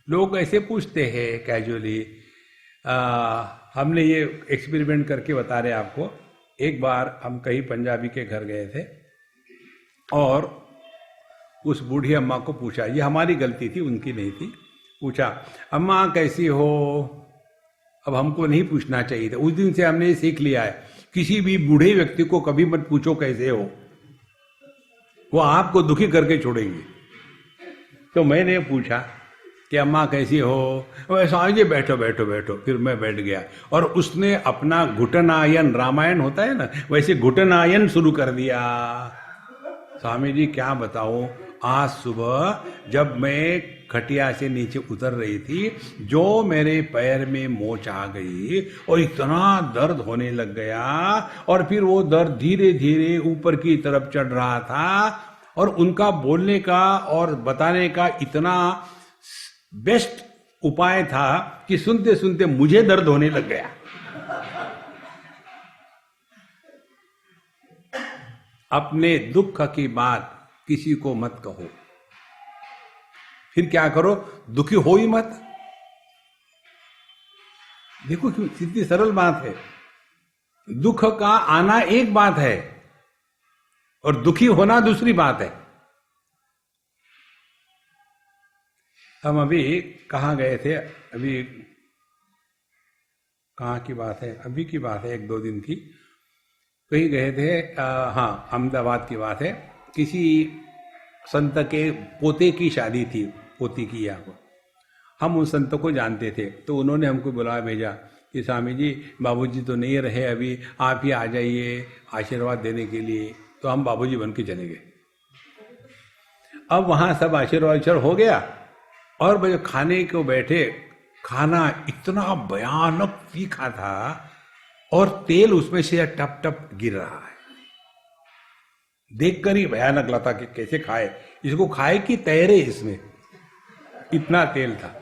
लोग ऐसे पूछते हैं कैजुअली, हमने ये एक्सपेरिमेंट करके बता रहे आपको। एक बार हम कहीं पंजाबी के घर गए थे और उस बूढ़ी अम्मा को पूछा, ये हमारी गलती थी, उनकी नहीं थी, पूछा, अम्मा कैसी हो? अब हमको नहीं पूछना चाहिए था। उस दिन से हमने सीख लिया है, किसी भी बूढ़े व्यक्ति को कभी मत पूछो कैसे हो, वो आपको दुखी करके छोड़ेंगे। तो मैंने पूछा कि अम्मा कैसी हो? वैसा आइए, बैठो बैठो बैठो। फिर मैं बैठ गया और उसने अपना घुटनायन, रामायण होता है ना, वैसे घुटनायन शुरू कर दिया। स्वामी जी क्या बताऊं, आज सुबह जब मैं खटिया से नीचे उतर रही थी, जो मेरे पैर में मोच आ गई और इतना दर्द होने लग गया, और फिर वो दर्द धीरे धीरे ऊपर की तरफ चढ़ रहा था, और उनका बोलने का और बताने का इतना बेस्ट उपाय था कि सुनते सुनते मुझे दर्द होने लग गया। अपने दुख की बात किसी को मत कहो। फिर क्या करो? दुखी हो ही मत। देखो क्यों, कितनी सरल बात है। दुख का आना एक बात है और दुखी होना दूसरी बात है। हम अभी कहाँ गए थे? अभी कहाँ की बात है? अभी की बात है, 1-2 दिन की। कहीं गए थे, हाँ, अहमदाबाद की बात है। किसी संत के पोते की शादी थी, पोती की यहाँ। हम उन संत को जानते थे, तो उन्होंने हमको बुला भेजा कि स्वामी जी, बाबूजी तो नहीं रहे अभी, आप ही आ जाइए आशीर्वाद देने के लिए। तो हम बाबूजी बन के चले गए। अब वहाँ सब आशीर्वाद हो गया और भाई खाने को बैठे, खाना इतना भयानक तीखा था और तेल उसमें से टप टप गिर रहा है। देखकर ही भयानक लगा कि कैसे खाए, इसको खाए कि तैरे इसमें, इतना तेल था।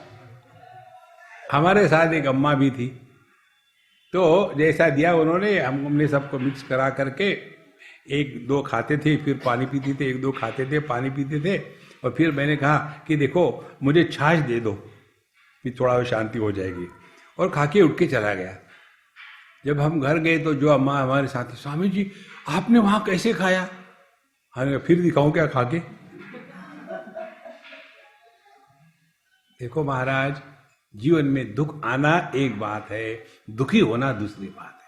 हमारे साथ एक अम्मा भी थी, तो जैसा दिया उन्होंने, हमने सबको मिक्स करा करके एक दो खाते थे, फिर पानी पीते थे, एक दो खाते थे, पानी पीते थे, और फिर मैंने कहा कि देखो मुझे छाछ दे दो कि थोड़ा शांति हो जाएगी, और खा के उठ के चला गया। जब हम घर गए तो जो अम्मा हमारे साथ थी, स्वामी जी आपने वहां कैसे खाया? हमने फिर दिखाऊं क्या खा के? देखो महाराज, जीवन में दुख आना एक बात है, दुखी होना दूसरी बात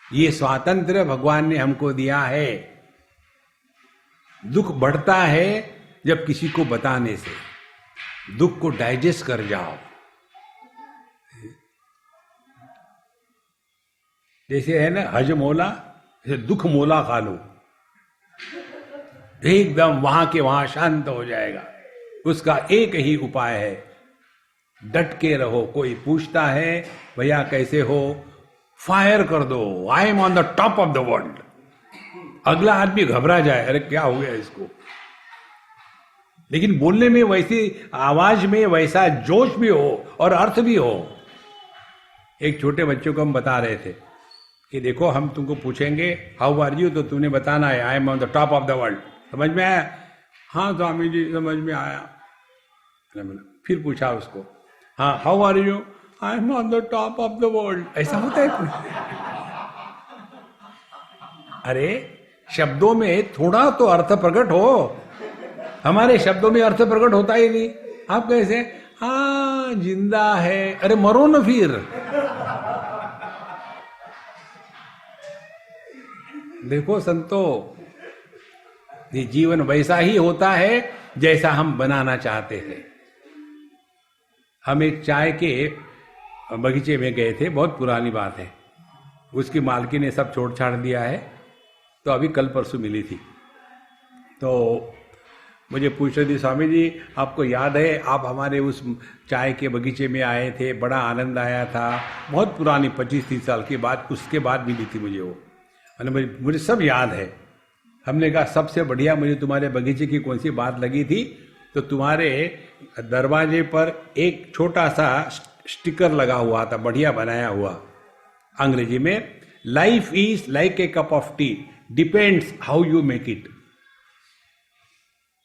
है। ये स्वातंत्र्य भगवान ने हमको दिया है। दुख बढ़ता है जब किसी को बताने से, दुख को डाइजेस्ट कर जाओ। जैसे है ना हजमोला, जैसे दुख मोला खा लो, एकदम वहां के वहां शांत हो जाएगा। उसका एक ही उपाय है, डट के रहो। कोई पूछता है भैया कैसे हो, फायर कर दो, आई am on the top of the world. अगला आदमी घबरा जाए, अरे क्या हो गया इसको, लेकिन बोलने में वैसी आवाज में वैसा जोश भी हो और अर्थ भी हो। एक छोटे बच्चों को हम बता रहे थे कि देखो हम तुमको पूछेंगे हाउ आर यू, तो तुमने बताना है आई am on the top of the world. समझ में आया? हाँ स्वामी जी समझ में आया। फिर पूछा उसको, हाँ how are you, I am on the top of the world. ऐसा होता है? अरे शब्दों में थोड़ा तो अर्थ प्रकट हो, हमारे शब्दों में अर्थ प्रकट होता ही नहीं। आप कैसे, हाँ जिंदा है, अरे मरो न फिर। देखो संतो, ये जीवन वैसा ही होता है जैसा हम बनाना चाहते हैं। हम एक चाय के बगीचे में गए थे, बहुत पुरानी बात है। उसकी मालकी ने सब छोड़ छाड़ दिया है, तो अभी कल परसों मिली थी। तो मुझे पूछ रही थी, स्वामी जी आपको याद है आप हमारे उस चाय के बगीचे में आए थे, बड़ा आनंद आया था। बहुत पुरानी 25-30 साल की बात, उसके बाद मिली थी मुझे वो। मुझे सब याद है। हमने कहा सबसे बढ़िया मुझे तुम्हारे बगीचे की कौन सी बात लगी थी, तो तुम्हारे दरवाजे पर एक छोटा सा स्टिकर लगा हुआ था, बढ़िया बनाया हुआ, अंग्रेजी में, life is like a cup of T, depends how you make it.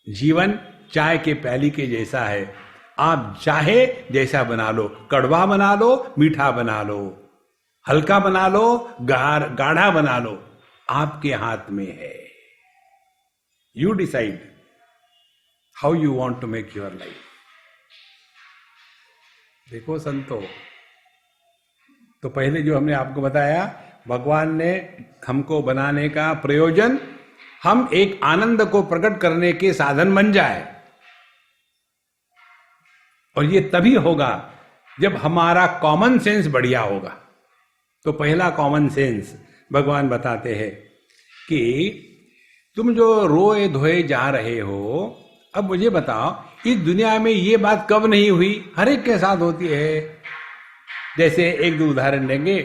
जीवन चाय के प्याली के जैसा है, आप चाहे जैसा बना लो, कड़वा बना लो, मीठा बना लो, हल्का बना लो, गाढ़ा बना लो, आपके हाथ में है। You decide how you want to make your life. देखो संतो, तो पहले जो हमने आपको बताया, भगवान ने हमको बनाने का प्रयोजन हम एक आनंद को प्रकट करने के साधन बन जाए, और ये तभी होगा जब हमारा कॉमन सेंस बढ़िया होगा। तो पहला कॉमन सेंस भगवान बताते हैं कि तुम जो रोए धोए जा रहे हो, अब मुझे बताओ इस दुनिया में ये बात कब नहीं हुई? हर एक के साथ होती है। जैसे एक दो उदाहरण देंगे,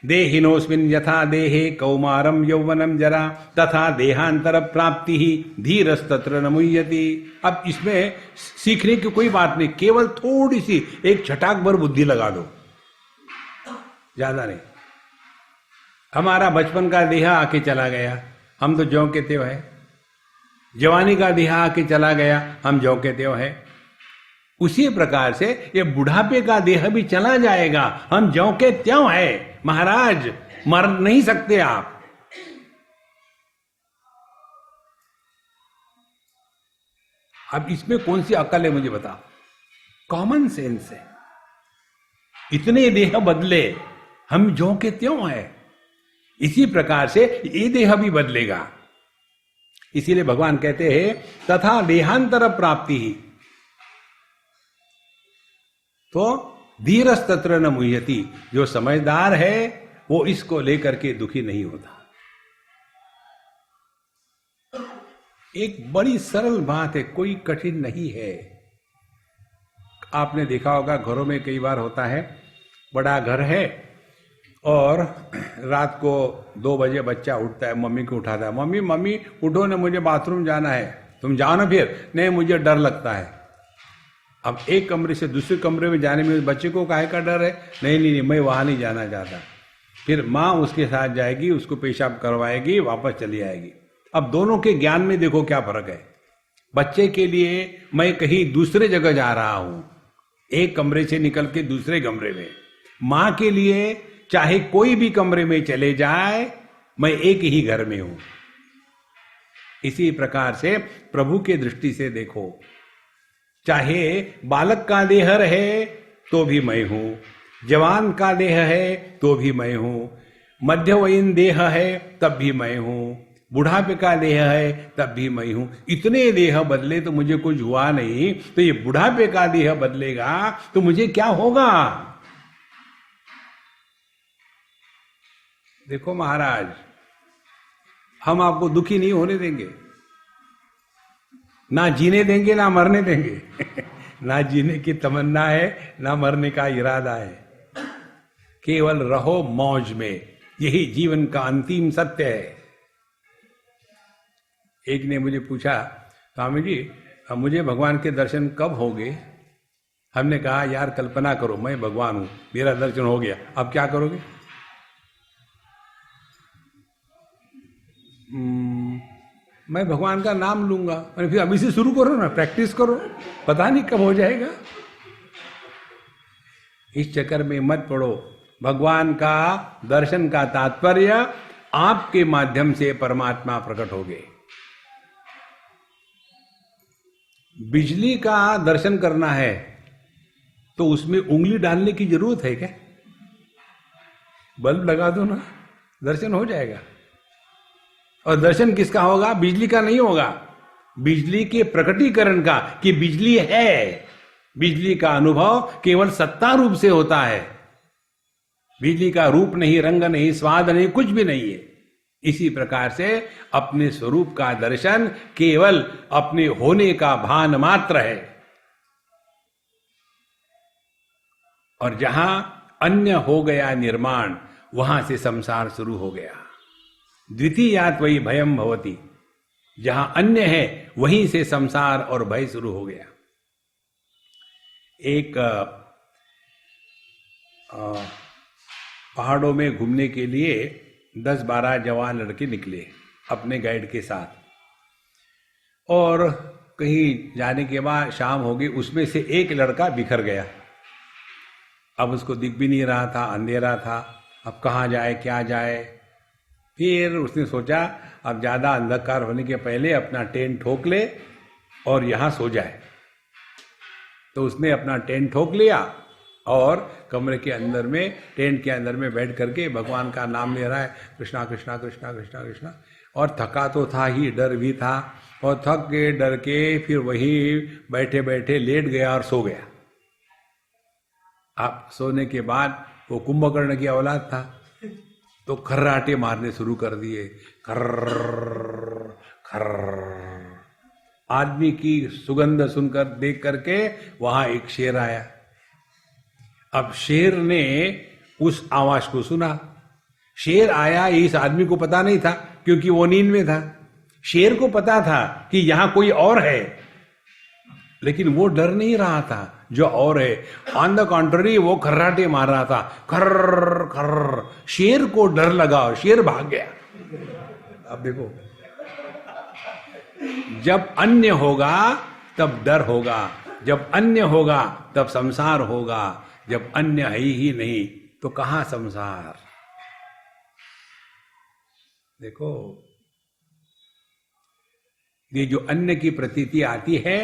देहिनोस्मिन् यथा देहे कौमारम यौवनम जरा तथा देहांतर प्राप्ति ही धीरस्तत्र न मुह्यति। अब इसमें सीखने की कोई बात नहीं, केवल थोड़ी सी एक छटाक भर बुद्धि लगा दो, ज्यादा नहीं। हमारा बचपन का देहा आके चला गया, हम तो ज्यों के त्यों है। जवानी का देहा आके चला गया, हम ज्यों के त्यों है। उसी प्रकार से ये बुढ़ापे का देह भी चला जाएगा, हम ज्यों के त्यों है। महाराज मर नहीं सकते आप। अब इसमें कौन सी अकल है मुझे बता? कॉमन सेंस है। इतने देह बदले, हम ज्यों के त्यों है। इसी प्रकार से ये देह भी बदलेगा। इसीलिए भगवान कहते हैं तथा देहांतर प्राप्ति ही, तो धीरस्तत्र न मुह्यति। जो समझदार है वो इसको लेकर के दुखी नहीं होता। एक बड़ी सरल बात है, कोई कठिन नहीं है। आपने देखा होगा घरों में कई बार होता है, बड़ा घर है और रात को 2 बजे बच्चा उठता है, मम्मी को उठाता है, मम्मी मम्मी उठो ना, मुझे बाथरूम जाना है। तुम जाओ ना फिर। नहीं मुझे डर लगता है। अब एक कमरे से दूसरे कमरे में जाने में बच्चे को काहे का डर है? नहीं नहीं नहीं, मैं वहां नहीं जाना चाहता। फिर माँ उसके साथ जाएगी, उसको पेशाब करवाएगी, वापस चली आएगी। अब दोनों के ज्ञान में देखो क्या फर्क है। बच्चे के लिए मैं कहीं दूसरे जगह जा रहा हूं, एक कमरे से निकल के दूसरे कमरे में। माँ के लिए चाहे कोई भी कमरे में चले जाए, मैं एक ही घर में हूं। इसी प्रकार से प्रभु के दृष्टि से देखो, चाहे बालक का देह रहे तो भी मैं हूं, जवान का देह है तो भी मैं हूं, मध्यवयीन देह है तब भी मैं हूं, बुढ़ापे का देह है तब भी मैं हूं। इतने देह बदले तो मुझे कुछ हुआ नहीं, तो ये बुढ़ापे का देह बदलेगा तो मुझे क्या होगा? देखो महाराज, हम आपको दुखी नहीं होने देंगे, ना जीने देंगे ना मरने देंगे। ना जीने की तमन्ना है, ना मरने का इरादा है। केवल रहो मौज में, यही जीवन का अंतिम सत्य है। एक ने मुझे पूछा, स्वामी जी अब मुझे भगवान के दर्शन कब होंगे? हमने कहा यार कल्पना करो मैं भगवान हूं, मेरा दर्शन हो गया, अब क्या करोगे? मैं भगवान का नाम लूंगा। और फिर अभी से शुरू करो ना, प्रैक्टिस करो, पता नहीं कब हो जाएगा। इस चक्कर में मत पड़ो। भगवान का दर्शन का तात्पर्य आपके माध्यम से परमात्मा प्रकट हो गए। बिजली का दर्शन करना है तो उसमें उंगली डालने की जरूरत है क्या? बल्ब लगा दो ना, दर्शन हो जाएगा। और दर्शन किसका होगा? बिजली का नहीं होगा, बिजली के प्रकटीकरण का, कि बिजली है। बिजली का अनुभव केवल सत्ता रूप से होता है, बिजली का रूप नहीं, रंग नहीं, स्वाद नहीं, कुछ भी नहीं है। इसी प्रकार से अपने स्वरूप का दर्शन केवल अपने होने का भान मात्र है। और जहां अन्य हो गया निर्माण, वहां से संसार शुरू हो गया। द्वितीयात् वही भयम भवति, जहां अन्य है वहीं से संसार और भय शुरू हो गया। एक पहाड़ों में घूमने के लिए 10-12 जवान लड़के निकले अपने गाइड के साथ, और कहीं जाने के बाद शाम हो गई। उसमें से एक लड़का बिखर गया। अब उसको दिख भी नहीं रहा था, अंधेरा था, अब कहाँ जाए क्या जाए। फिर उसने सोचा अब ज्यादा अंधकार होने के पहले अपना टेंट ठोक ले और यहां सो जाए। तो उसने अपना टेंट ठोक लिया और कमरे के अंदर में, टेंट के अंदर में बैठ करके भगवान का नाम ले रहा है, कृष्णा कृष्णा कृष्णा कृष्णा कृष्णा। और थका तो था ही, डर भी था, और थक के डर के फिर वही बैठे बैठे लेट गया और सो गया। अब सोने के बाद वो कुंभकर्ण की औलाद था, तो खर्राटे मारने शुरू कर दिए, खर्र खर्र। आदमी की सुगंध सुनकर देख करके वहां एक शेर आया। अब शेर ने उस आवाज को सुना। शेर आया, इस आदमी को पता नहीं था क्योंकि वो नींद में था। शेर को पता था कि यहां कोई और है, लेकिन वो डर नहीं रहा था जो और है। ऑन द कॉन्ट्ररी वो खर्राटे मार रहा था, खर्र खर्र। शेर को डर लगा, शेर भाग गया। अब देखो, जब अन्य होगा तब डर होगा, जब अन्य होगा तब संसार होगा, जब अन्य है ही नहीं तो कहां संसार। देखो, ये जो अन्य की प्रतीति आती है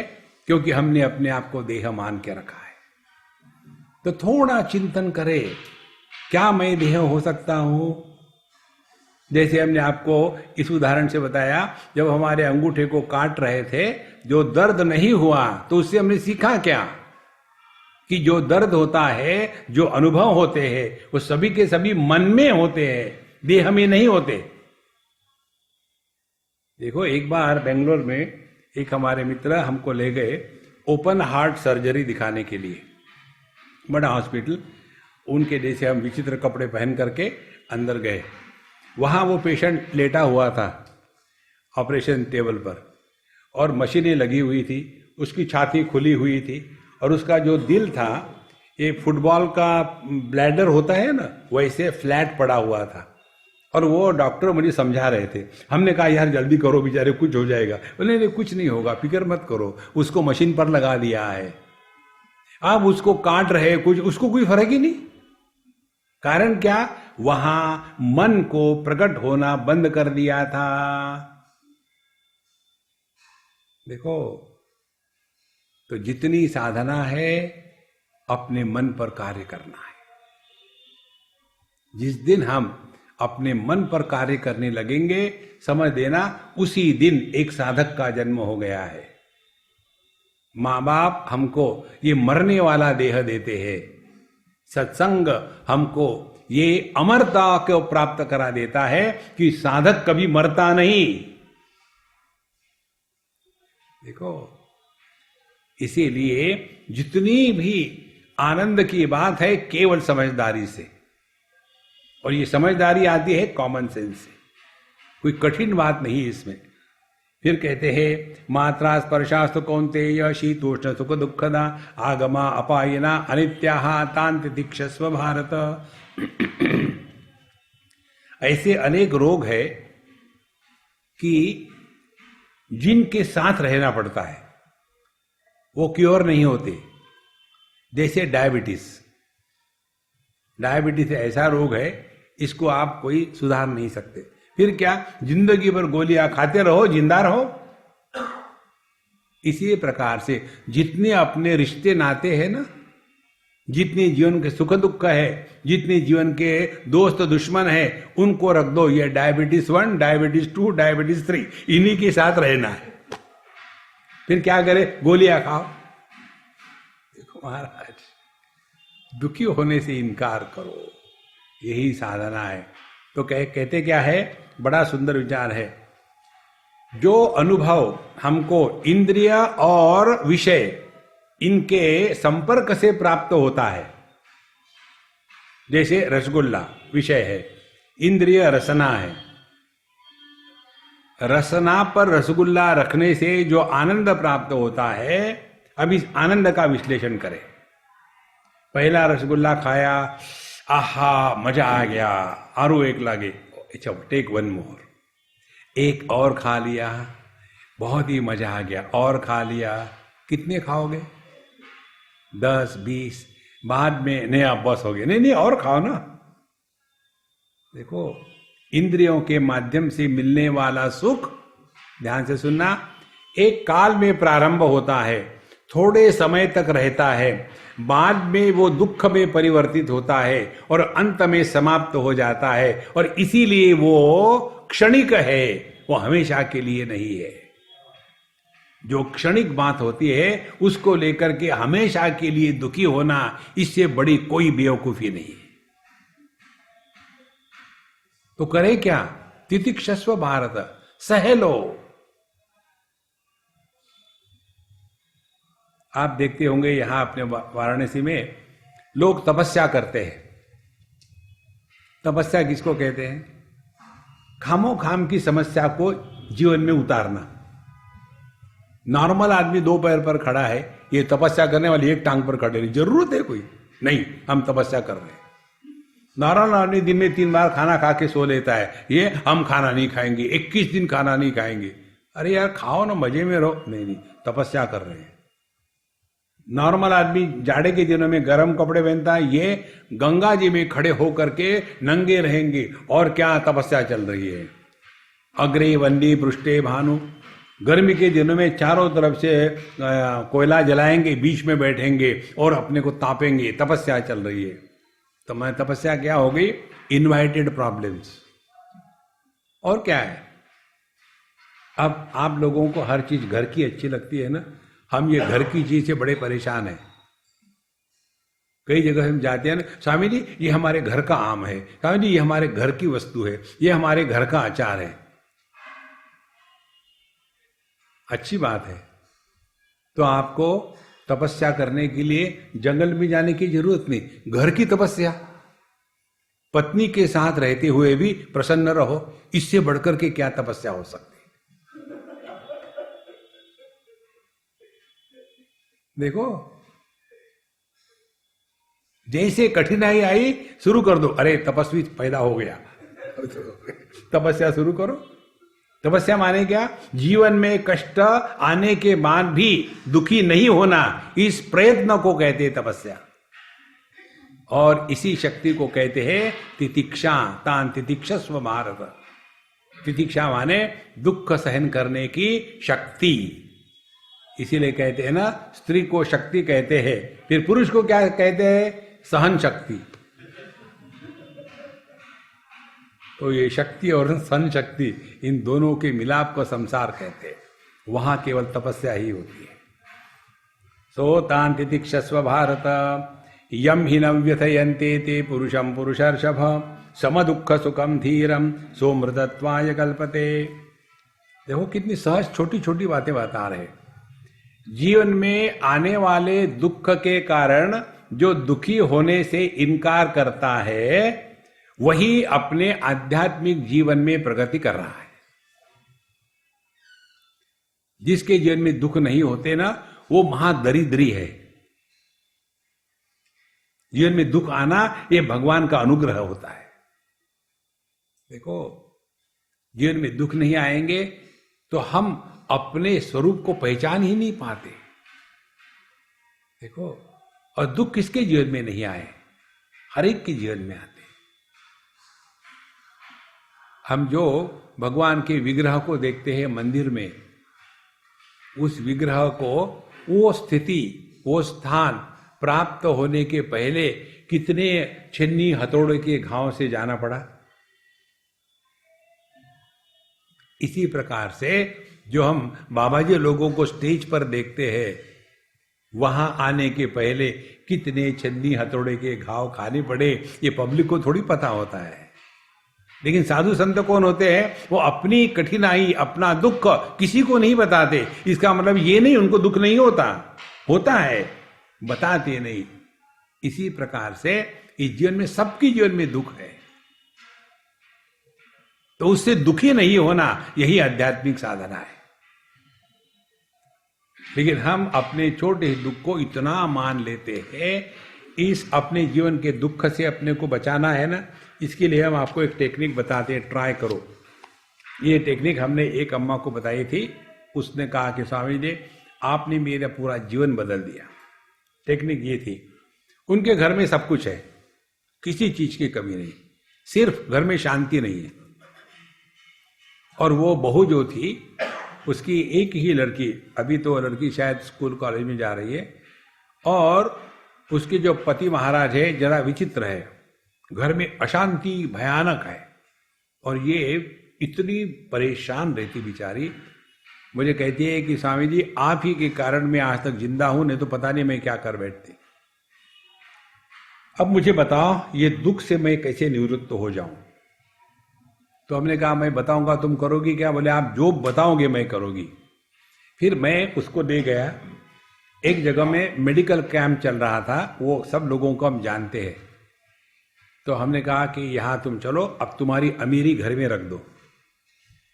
क्योंकि हमने अपने आप को देह मान के रखा है। तो थोड़ा चिंतन करें, क्या मैं देह हो सकता हूं? जैसे हमने आपको इस उदाहरण से बताया, जब हमारे अंगूठे को काट रहे थे, जो दर्द नहीं हुआ, तो उससे हमने सीखा क्या? कि जो दर्द होता है, जो अनुभव होते हैं, वो सभी के सभी मन में होते हैं, देह में नहीं होते। देखो, एक बार बेंगलोर में एक हमारे मित्र हमको ले गए ओपन हार्ट सर्जरी दिखाने के लिए, बड़ा हॉस्पिटल। उनके जैसे हम विचित्र कपड़े पहन करके अंदर गए। वहाँ वो पेशेंट लेटा हुआ था ऑपरेशन टेबल पर, और मशीनें लगी हुई थी, उसकी छाती खुली हुई थी, और उसका जो दिल था, ये फुटबॉल का ब्लैडर होता है ना, वैसे फ्लैट पड़ा हुआ था। और वो डॉक्टर मुझे समझा रहे थे। हमने कहा यार जल्दी करो बेचारे, कुछ हो जाएगा। बोले नहीं कुछ नहीं होगा, फिक्र मत करो, उसको मशीन पर लगा दिया है। आप उसको काट रहे कुछ, उसको कोई फर्क ही नहीं। कारण क्या? वहां मन को प्रकट होना बंद कर दिया था। देखो, तो जितनी साधना है अपने मन पर कार्य करना है। जिस दिन हम अपने मन पर कार्य करने लगेंगे, समझ देना उसी दिन एक साधक का जन्म हो गया है। माँ बाप हमको ये मरने वाला देह देते हैं, सत्संग हमको ये अमरता को प्राप्त करा देता है कि साधक कभी मरता नहीं। देखो, इसीलिए जितनी भी आनंद की बात है केवल समझदारी से, और ये समझदारी आती है कॉमन सेंस से, कोई कठिन बात नहीं है इसमें। फिर कहते हैं मात्रा स्पर्शास्तु कौन्तेय शीतोष्ण सुख दुखदा आगमा अपायना अनित्याः तान् तितिक्षस्व भारत। ऐसे अनेक रोग है कि जिनके साथ रहना पड़ता है, वो क्योर नहीं होते। जैसे डायबिटीज। डायबिटीज ऐसा रोग है, इसको आप कोई सुधार नहीं सकते। फिर क्या, जिंदगी भर गोलियां खाते रहो, जिंदा रहो। इसी प्रकार से जितने अपने रिश्ते नाते हैं ना, जितने जीवन के सुख दुख है, जितने जीवन के दोस्त दुश्मन है, उनको रख दो। ये डायबिटीज 1, डायबिटीज 2, डायबिटीज 3, इन्हीं के साथ रहना है। फिर क्या करे? गोलियां खाओ। देखो महाराज, दुखी होने से इनकार करो, यही साधना है। तो कहते क्या है, बड़ा सुंदर विचार है। जो अनुभव हमको इंद्रिय और विषय इनके संपर्क से प्राप्त होता है, जैसे रसगुल्ला विषय है, इंद्रिय रसना है। रसना पर रसगुल्ला रखने से जो आनंद प्राप्त होता है, अब इस आनंद का विश्लेषण करें। पहला रसगुल्ला खाया, आहा मजा आ गया, आरो एक लागे, अच्छा टेक वन मोर। एक और खा लिया, बहुत ही मजा आ गया, और खा लिया। कितने खाओगे? 10, 20, बाद में नहीं आप बस हो गए, नहीं और खाओ ना। देखो, इंद्रियों के माध्यम से मिलने वाला सुख, ध्यान से सुनना, एक काल में प्रारंभ होता है, थोड़े समय तक रहता है, बाद में वो दुख में परिवर्तित होता है और अंत में समाप्त हो जाता है। और इसीलिए वो क्षणिक है, वो हमेशा के लिए नहीं है। जो क्षणिक बात होती है उसको लेकर के हमेशा के लिए दुखी होना, इससे बड़ी कोई बेवकूफी नहीं है। तो करे क्या? तितिक्षस्व भारत, सह लो। आप देखते होंगे यहां अपने वाराणसी में लोग तपस्या करते हैं। तपस्या किसको कहते हैं? खामो खाम की समस्या को जीवन में उतारना। नॉर्मल आदमी 2 पैर पर खड़ा है, ये तपस्या करने वाली एक टांग पर खड़े, जरूरत है कोई नहीं, हम तपस्या कर रहे हैं। नॉर्मल आदमी दिन में 3 बार खाना खा के सो लेता है, ये हम खाना नहीं खाएंगे, 21 दिन खाना नहीं खाएंगे। अरे यार खाओ ना, मजे में रहो। नहीं, तपस्या कर रहे हैं। नॉर्मल आदमी जाड़े के दिनों में गर्म कपड़े पहनता है, ये गंगा जी में खड़े होकर के नंगे रहेंगे। और क्या तपस्या चल रही है? अग्रे वंदी पृष्ठे भानु। गर्मी के दिनों में चारों तरफ से कोयला जलाएंगे, बीच में बैठेंगे और अपने को तापेंगे। तपस्या चल रही है। तो मैं तपस्या क्या हो गई? Invited problems. और क्या है? अब आप लोगों को हर चीज घर की अच्छी लगती है ना, हम ये घर की चीज से बड़े परेशान हैं। कई जगह हम जाते हैं ना, स्वामी जी ये हमारे घर का आम है, स्वामी जी ये हमारे घर की वस्तु है, ये हमारे घर का अचार है। अच्छी बात है। तो आपको तपस्या करने के लिए जंगल में जाने की जरूरत नहीं, घर की तपस्या। पत्नी के साथ रहते हुए भी प्रसन्न रहो, इससे बढ़कर के क्या तपस्या हो सकती? देखो, जैसे कठिनाई आई शुरू कर दो, अरे तपस्वी पैदा हो गया, तपस्या शुरू करो। तपस्या माने क्या? जीवन में कष्ट आने के बाद भी दुखी नहीं होना, इस प्रयत्न को कहते हैं तपस्या। और इसी शक्ति को कहते हैं तितिक्षा। तान तितिक्षस्व भारत। तितिक्षा माने दुख सहन करने की शक्ति। इसीलिए कहते हैं ना, स्त्री को शक्ति कहते हैं। फिर पुरुष को क्या कहते हैं? सहन शक्ति। तो ये शक्ति और सहन शक्ति, इन दोनों के मिलाप को संसार कहते हैं। वहां केवल तपस्या ही होती है। सो तान तितिक्षस्व भारत यम हि न व्यथयन्ते ते पुरुषम पुरुषर्षभ सम दुख सुखम धीरम सोमृतत्वाय कल्पते। देखो कितनी सहज छोटी छोटी बातें बता रहे। जीवन में आने वाले दुख के कारण जो दुखी होने से इनकार करता है, वही अपने आध्यात्मिक जीवन में प्रगति कर रहा है। जिसके जीवन में दुख नहीं होते ना, वो महादरिद्री है। जीवन में दुख आना ये भगवान का अनुग्रह होता है। देखो, जीवन में दुख नहीं आएंगे तो हम अपने स्वरूप को पहचान ही नहीं पाते। देखो, और दुख किसके जीवन में नहीं आए? हर एक के जीवन में आते। हम जो भगवान के विग्रह को देखते हैं मंदिर में, उस विग्रह को वो स्थिति, वो स्थान प्राप्त होने के पहले कितने छन्नी हथौड़े के घाव से जाना पड़ा। इसी प्रकार से जो हम बाबा जी लोगों को स्टेज पर देखते हैं, वहां आने के पहले कितने छन्नी हथौड़े के घाव खाने पड़े, ये पब्लिक को थोड़ी पता होता है। लेकिन साधु संत कौन होते हैं? वो अपनी कठिनाई, अपना दुख किसी को नहीं बताते। इसका मतलब ये नहीं उनको दुख नहीं होता, होता है, बताते नहीं। इसी प्रकार से इस जीवन में, सबकी जीवन में दुख है, तो उससे दुखी नहीं होना, यही आध्यात्मिक साधना है। लेकिन हम अपने छोटे दुख को इतना मान लेते हैं। इस अपने जीवन के दुख से अपने को बचाना है ना, इसके लिए हम आपको एक टेक्निक बताते हैं, ट्राई करो। ये टेक्निक हमने एक अम्मा को बताई थी। उसने कहा कि स्वामी जी, आपने मेरा पूरा जीवन बदल दिया। टेक्निक ये थी, उनके घर में सब कुछ है, किसी चीज की कमी नहीं, सिर्फ घर में शांति नहीं है। और वो बहू जो थी, उसकी एक ही लड़की, अभी तो लड़की शायद स्कूल कॉलेज में जा रही है, और उसके जो पति महाराज है जरा विचित्र है, घर में अशांति भयानक है। और ये इतनी परेशान रहती बेचारी, मुझे कहती है कि स्वामी जी, आप ही के कारण मैं आज तक जिंदा हूं, नहीं तो पता नहीं मैं क्या कर बैठती। अब मुझे बताओ, ये दुख से मैं कैसे निवृत्त हो जाऊं? तो हमने कहा, मैं बताऊंगा, तुम करोगी क्या? बोले, आप जो बताओगे मैं करूंगी। फिर मैं उसको ले गया। एक जगह में मेडिकल कैंप चल रहा था, वो सब लोगों को हम जानते हैं। तो हमने कहा कि यहाँ तुम चलो, अब तुम्हारी अमीरी घर में रख दो,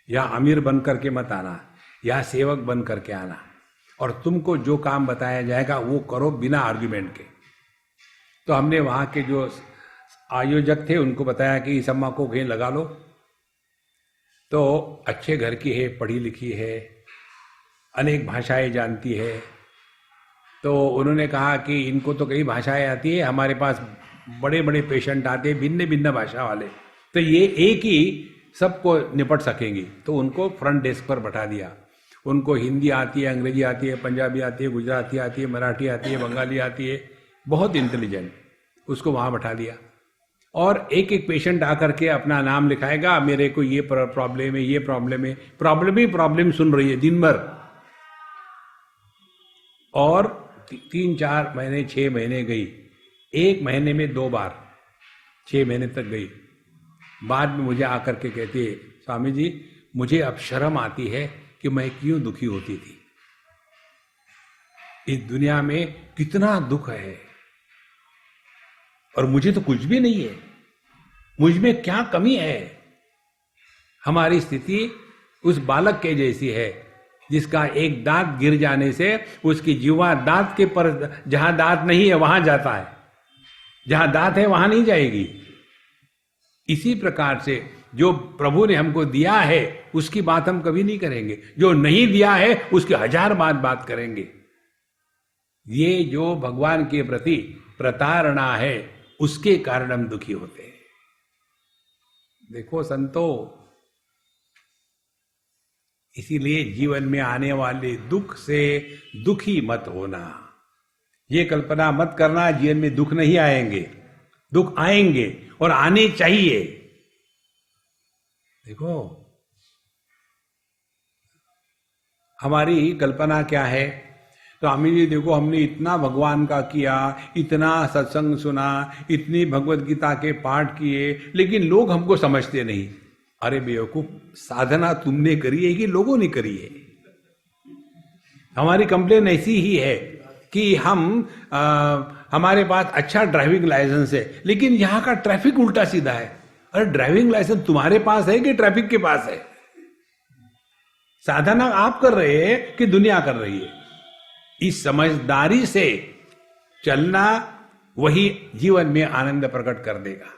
या अमीर बन करके मत आना, या सेवक बन करके आना, और तुमको जो काम बताया जाएगा वो करो बिना आर्ग्यूमेंट के। तो हमने वहाँ के जो आयोजक थे उनको बताया कि इस अम्मा को कहीं लगा लो। तो अच्छे घर की है, पढ़ी लिखी है, अनेक भाषाएं जानती है। तो उन्होंने कहा कि इनको तो कई भाषाएं आती है, हमारे पास बड़े बड़े पेशेंट आते हैं भिन्न भिन्न भाषा वाले, तो ये एक ही सबको निपट सकेंगी। तो उनको फ्रंट डेस्क पर बैठा दिया। उनको हिंदी आती है, अंग्रेजी आती है, पंजाबी आती है, गुजराती आती है, मराठी आती है, बंगाली आती है, बहुत इंटेलिजेंट। उसको वहाँ बैठा दिया, और एक एक पेशेंट आकर के अपना नाम लिखाएगा, मेरे को ये प्रॉब्लम है, ये प्रॉब्लम है, प्रॉब्लम ही प्रॉब्लम सुन रही है दिन भर। और 3-4 महीने, 6 महीने गई, 1 महीने में 2 बार 6 महीने तक गई। बाद में मुझे आकर के कहती है, स्वामी जी, मुझे अब शर्म आती है कि मैं क्यों दुखी होती थी। इस दुनिया में कितना दुख है, और मुझे तो कुछ भी नहीं है, मुझ में क्या कमी है। हमारी स्थिति उस बालक के जैसी है जिसका एक दांत गिर जाने से उसकी जीवा दांत के पर, जहां दांत नहीं है वहां जाता है। जहां दांत है वहां नहीं जाएगी। इसी प्रकार से जो प्रभु ने हमको दिया है उसकी बात हम कभी नहीं करेंगे, जो नहीं दिया है उसकी 1000 बात करेंगे। ये जो भगवान के प्रति प्रताड़ना है उसके कारण हम दुखी होते हैं। देखो संतो, इसीलिए जीवन में आने वाले दुख से दुखी मत होना। ये कल्पना मत करना जीवन में दुख नहीं आएंगे, दुख आएंगे और आने चाहिए। देखो हमारी कल्पना क्या है, तो अमी जी देखो हमने इतना भगवान का किया, इतना सत्संग सुना, इतनी भगवत गीता के पाठ किए, लेकिन लोग हमको समझते नहीं। अरे बेवकूफ, साधना तुमने करी है कि लोगों ने करी है? हमारी कंप्लेन ऐसी ही है कि हमारे पास अच्छा ड्राइविंग लाइसेंस है लेकिन यहाँ का ट्रैफिक उल्टा सीधा है। अरे ड्राइविंग लाइसेंस तुम्हारे पास है कि ट्रैफिक के पास है? साधना आप कर रहे हैं कि दुनिया कर रही है? इस समझदारी से चलना वही जीवन में आनंद प्रकट कर देगा।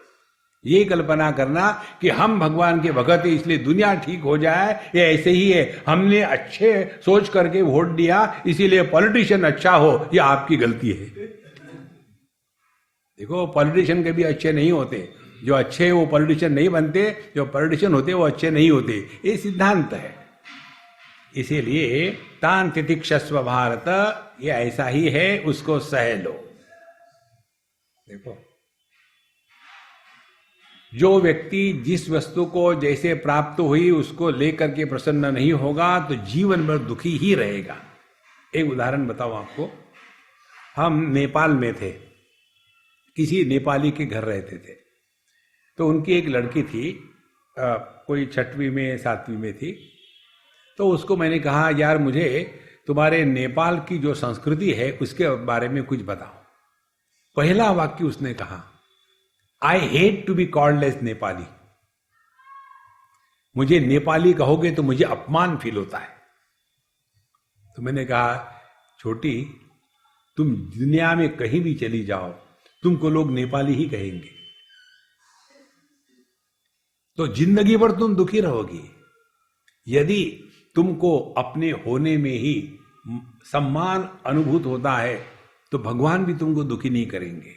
ये कल्पना करना कि हम भगवान के भगत हैं इसलिए दुनिया ठीक हो जाए, ये ऐसे ही है, हमने अच्छे सोच करके वोट दिया इसीलिए पॉलिटिशियन अच्छा हो, ये आपकी गलती है। देखो पॉलिटिशियन कभी अच्छे नहीं होते, जो अच्छे वो पॉलिटिशियन नहीं बनते, जो पॉलिटिशियन होते वो अच्छे नहीं होते, ये सिद्धांत है। इसीलिए तान तितिक्षस्व भारत, ये ऐसा ही है, उसको सह लो। देखो जो व्यक्ति जिस वस्तु को जैसे प्राप्त हुई उसको लेकर के प्रसन्न नहीं होगा तो जीवन भर दुखी ही रहेगा। एक उदाहरण बताऊं आपको, हम नेपाल में थे, किसी नेपाली के घर रहते थे, तो उनकी एक लड़की थी, कोई 6वीं में 7वीं में थी। तो उसको मैंने कहा यार मुझे तुम्हारे नेपाल की जो संस्कृति है उसके बारे में कुछ बताओ। पहला वाक्य उसने कहा, I hate to be called as Nepali. मुझे नेपाली कहोगे तो मुझे अपमान फील होता है। तो मैंने कहा छोटी, तुम दुनिया में कहीं भी चली जाओ तुमको लोग नेपाली ही कहेंगे, तो जिंदगी भर तुम दुखी रहोगी। यदि तुमको अपने होने में ही सम्मान अनुभूत होता है तो भगवान भी तुमको दुखी नहीं करेंगे।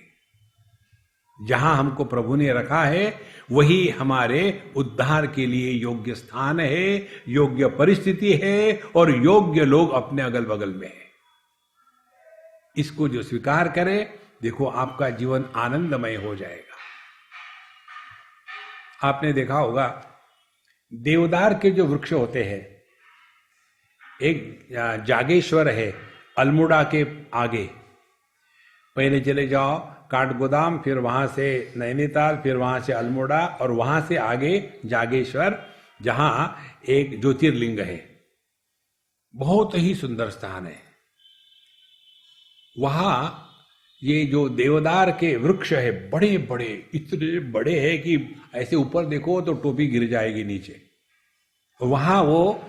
जहां हमको प्रभु ने रखा है वही हमारे उद्धार के लिए योग्य स्थान है, योग्य परिस्थिति है और योग्य लोग अपने अगल बगल में है। इसको जो स्वीकार करे, देखो आपका जीवन आनंदमय हो जाएगा। आपने देखा होगा देवदार के जो वृक्ष होते हैं, एक जागेश्वर है अल्मोड़ा के आगे, पहले चले जाओ काठगोदाम, फिर वहां से नैनीताल, फिर वहां से अल्मोड़ा और वहां से आगे जागेश्वर, जहां एक ज्योतिर्लिंग है। बहुत ही सुंदर स्थान है। वहां ये जो देवदार के वृक्ष है बड़े बड़े, इतने बड़े हैं कि ऐसे ऊपर देखो तो टोपी गिर जाएगी नीचे। वहां वो